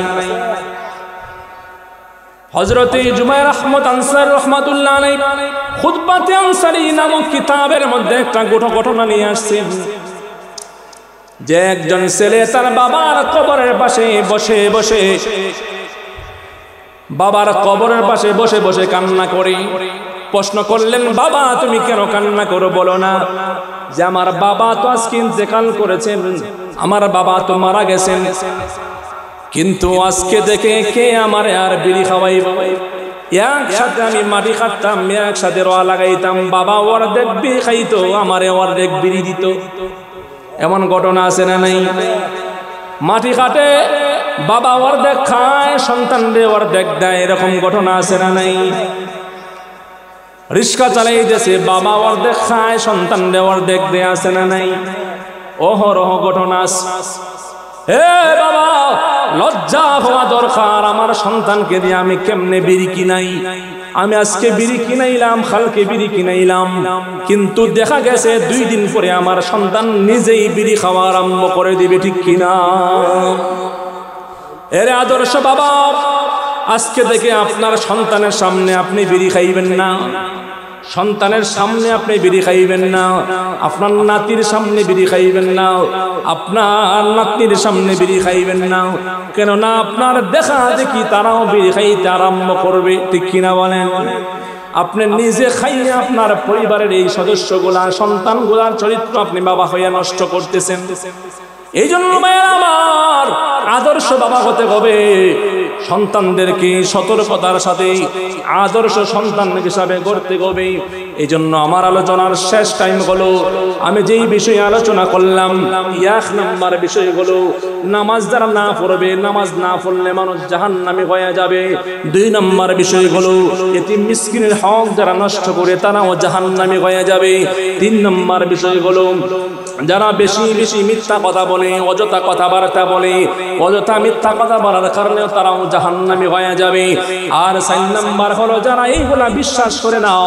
হযরতে জুবায়ের আহমদ আনসারী রাহমাতুল্লাহ আলাইহি খুতবাতে আনসারী নামক কিতাবের মধ্যে একটা ঘটনা নিয়ে আসছেন যে একজন ছেলে তার বাবার কবরের পাশে বসে বসে, বাবার কবরের পাশে বসে বসে কান্না করে। প্রশ্ন করলেন, বাবা তুমি কেন কান্না করো, বলো না যে আমার বাবা তো আজকে ইন্তেকাল করেছেন, আমার বাবা তো মারা গেছেন, কিন্তু আজকে দেখে কে আমার আর বিড়ি খাওয়াইব? একসাথে আমি মাটি খাটতাম, একসাথে রোয়া লাগাইতাম, বাবা অর্ধেক বিড়ি খাইতো, আমারে অর্ধেক বিড়ি দিত। এমন ঘটনা আছে না নাই? মাটি কাটে, বাবা অর্ধেক খায়, সন্তানরে অর্ধেক দেয়, এরকম ঘটনা আছে না নাই? রিক্সা চালাইতেছে, বাবা অর্ধেক খায়, সন্তানরে অর্ধেক দেয়, আছে না নাই? অহরহ ঘটনা আছে। হে বাবা, লজ্জা হওয়া দরকার। আমার সন্তানকে দিয়ে আমি কেমনে বিড়ি কিনাই? আমি আজকে বিড়ি কিনাইলাম, কালকে বিড়ি কিনাইলাম, কিন্তু দেখা গেছে 2 দিন পরে আমার সন্তান নিজেই বিড়ি খাওয়া আরম্ভ করে দিবে, ঠিক কিনা? এর আদর্শ বাবা, আজকে থেকে আপনার সন্তানের সামনে আপনি বিড়ি খাইবেন না, সন্তানের সামনে আপনি বিড়ি খাইবেন না, আপনার নাতির সামনে বিড়ি খাইবেন না, আপনার নাতনির সামনে বিড়ি খাইবেন না। কেননা আপনার দেখা দেখি তারাও বিড়ি খাইতে আরম্ভ করবে, ঠিক কিনা বলেন? আপনি নিজে খাইয়ে আপনার পরিবারের এই সদস্যগুলা, সন্তানগুলার চরিত্র আপনি বাবা হইয়া নষ্ট করতেছেন। এই জন্য মায়ের আমার আদর্শ বাবা হতে হবে। সন্তানদেরকে সতর্কতার সাথে আদর্শ সন্তান হিসাবে গড়তে হবে। এই জন্য আমার আলোচনার শেষ টাইম হলো, আমি যেই বিষয়ে আলোচনা করলাম, 1 নম্বর বিষয় হলো নামাজ যারা না পড়বে, নামাজ না পড়লে মানুষ জাহান্নামী হয়ে যাবে। 2 নম্বর বিষয় হলো এতিম মিসকিনের হক যারা নষ্ট করে তারাও জাহান্নামী হয়ে যাবে। 3 নম্বর বিষয় হলো যারা বেশি বেশি মিথ্যা কথা বলে, অযথা কথাবার্তা বলে, অযথা মিথ্যা কথা বলার কারণে তারাও জাহান্নামী হয়ে যাবে। আর 4 নম্বর হলো যারা এইগুলা বিশ্বাস করে নাও,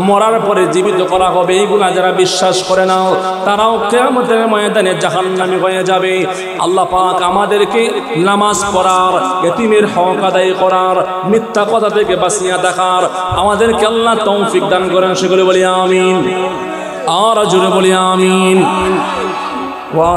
মরার পরে জীবিত করা হবে, এইগুলা যারা বিশ্বাস করে নাও, তারাও কিয়ামতের ময়দানে জাহান্নামী হয়ে যাবে। আল্লাহ পাক আমাদেরকে নামাজ পড়ার, এতিমের হক আদায় করার, মিথ্যা কথা থেকে বাঁচিয়ে থাকার আমাদেরকে আল্লাহ তৌফিক দান করেন। সেগুলো বলি আমিন। আর জোরে বলি আমিন।